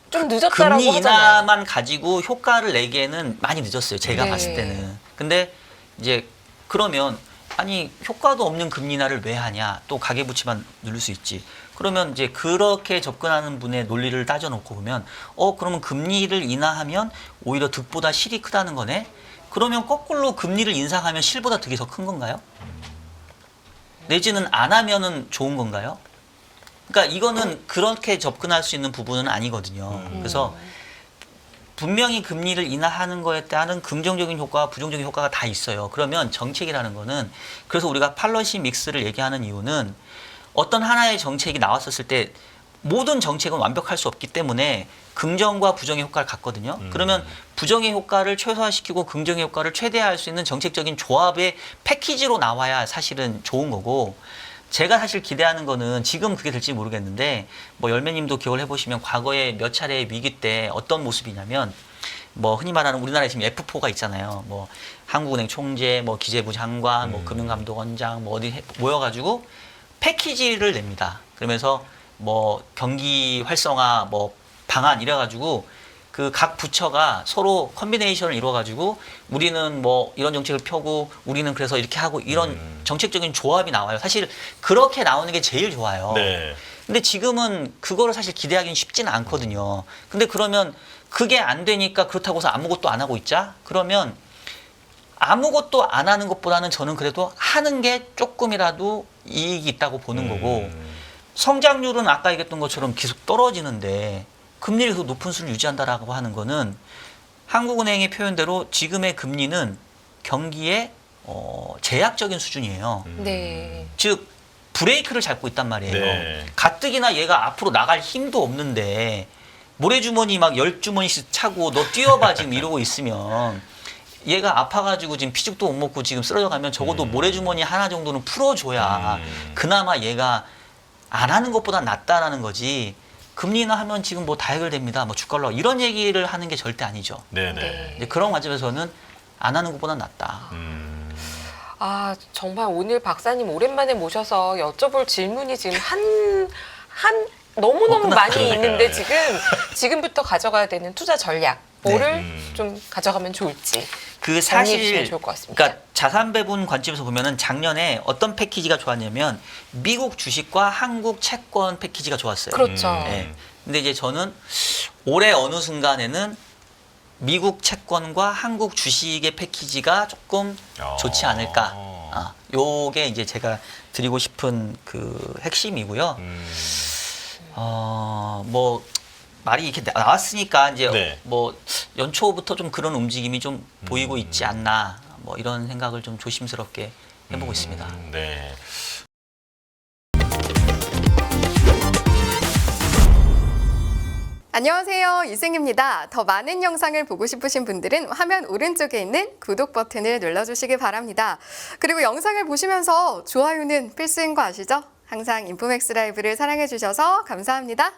좀 늦었다라고 금리 하잖아요. 인하만 가지고 효과를 내기에는 많이 늦었어요. 제가 네. 봤을 때는. 근데 이제 그러면 아니 효과도 없는 금리 인하를 왜 하냐? 또 가계부채만 누를 수 있지. 그러면 이제 그렇게 접근하는 분의 논리를 따져놓고 보면 그러면 금리를 인하하면 오히려 득보다 실이 크다는 거네? 그러면 거꾸로 금리를 인상하면 실보다 득이 더 큰 건가요? 내지는 안 하면은 좋은 건가요? 그러니까 이거는 그렇게 접근할 수 있는 부분은 아니거든요. 그래서 분명히 금리를 인하하는 거에 따른 긍정적인 효과와 부정적인 효과가 다 있어요. 그러면 정책이라는 거는 그래서 우리가 팔러시 믹스를 얘기하는 이유는 어떤 하나의 정책이 나왔었을 때 모든 정책은 완벽할 수 없기 때문에 긍정과 부정의 효과를 갖거든요. 그러면 부정의 효과를 최소화시키고 긍정의 효과를 최대화할 수 있는 정책적인 조합의 패키지로 나와야 사실은 좋은 거고 제가 사실 기대하는 거는 지금 그게 될지 모르겠는데 뭐 열매님도 기억을 해보시면 과거에 몇 차례의 위기 때 어떤 모습이냐면 뭐 흔히 말하는 우리나라에 지금 F4가 있잖아요. 뭐 한국은행 총재, 뭐 기재부 장관, 뭐 금융감독원장 뭐 어디 모여가지고 패키지를 냅니다. 그러면서 뭐 경기 활성화 뭐 방안 이래가지고 그 각 부처가 서로 컨비네이션을 이루어가지고 우리는 뭐 이런 정책을 펴고 우리는 그래서 이렇게 하고 이런 정책적인 조합이 나와요. 사실 그렇게 나오는 게 제일 좋아요. 네. 근데 지금은 그거를 사실 기대하기는 쉽지는 않거든요. 근데 그러면 그게 안 되니까 그렇다고 해서 아무것도 안 하고 있자? 그러면 아무것도 안 하는 것보다는 저는 그래도 하는 게 조금이라도 이익이 있다고 보는 거고 성장률은 아까 얘기했던 것처럼 계속 떨어지는데 금리를 계속 높은 수를 유지한다라고 하는 거는 한국은행의 표현대로 지금의 금리는 경기의 제약적인 수준이에요. 네. 즉 브레이크를 잡고 있단 말이에요. 네. 가뜩이나 얘가 앞으로 나갈 힘도 없는데 모래주머니 막 10주머니씩 차고 너 뛰어봐 지금 이러고 있으면 얘가 아파가지고 지금 피죽도 못 먹고 지금 쓰러져 가면 적어도 모래주머니 하나 정도는 풀어줘야 그나마 얘가 안 하는 것보다 낫다라는 거지. 금리 인하하면 지금 뭐 다 해결됩니다. 뭐 주가 올라 이런 얘기를 하는 게 절대 아니죠. 네네. 네. 이제 그런 관점에서는 안 하는 것보다 낫다. 아, 정말 오늘 박사님 오랜만에 모셔서 여쭤볼 질문이 지금 너무너무 많이 그러니까요. 있는데 네. 지금부터 가져가야 되는 투자 전략. 뭐를 좀 가져가면 좋을지. 그 정리해 주시면 사실 좋을 것 같습니다. 그러니까 자산 배분 관점에서 보면은 작년에 어떤 패키지가 좋았냐면 미국 주식과 한국 채권 패키지가 좋았어요. 그렇죠. 네. 근데 이제 저는 올해 어느 순간에는 미국 채권과 한국 주식의 패키지가 조금 좋지 않을까. 요게 이제 제가 드리고 싶은 그 핵심이고요. 뭐 말이 이렇게 나왔으니까 이제 네. 뭐 연초부터 좀 그런 움직임이 좀 보이고 있지 않나. 뭐 이런 생각을 좀 조심스럽게 해보고 있습니다. 네. 안녕하세요. 이승입니다. 더 많은 영상을 보고 싶으신 분들은 화면 오른쪽에 있는 구독 버튼을 눌러주시기 바랍니다. 그리고 영상을 보시면서 좋아요는 필수인 거 아시죠? 항상 인포맥스 라이브를 사랑해주셔서 감사합니다.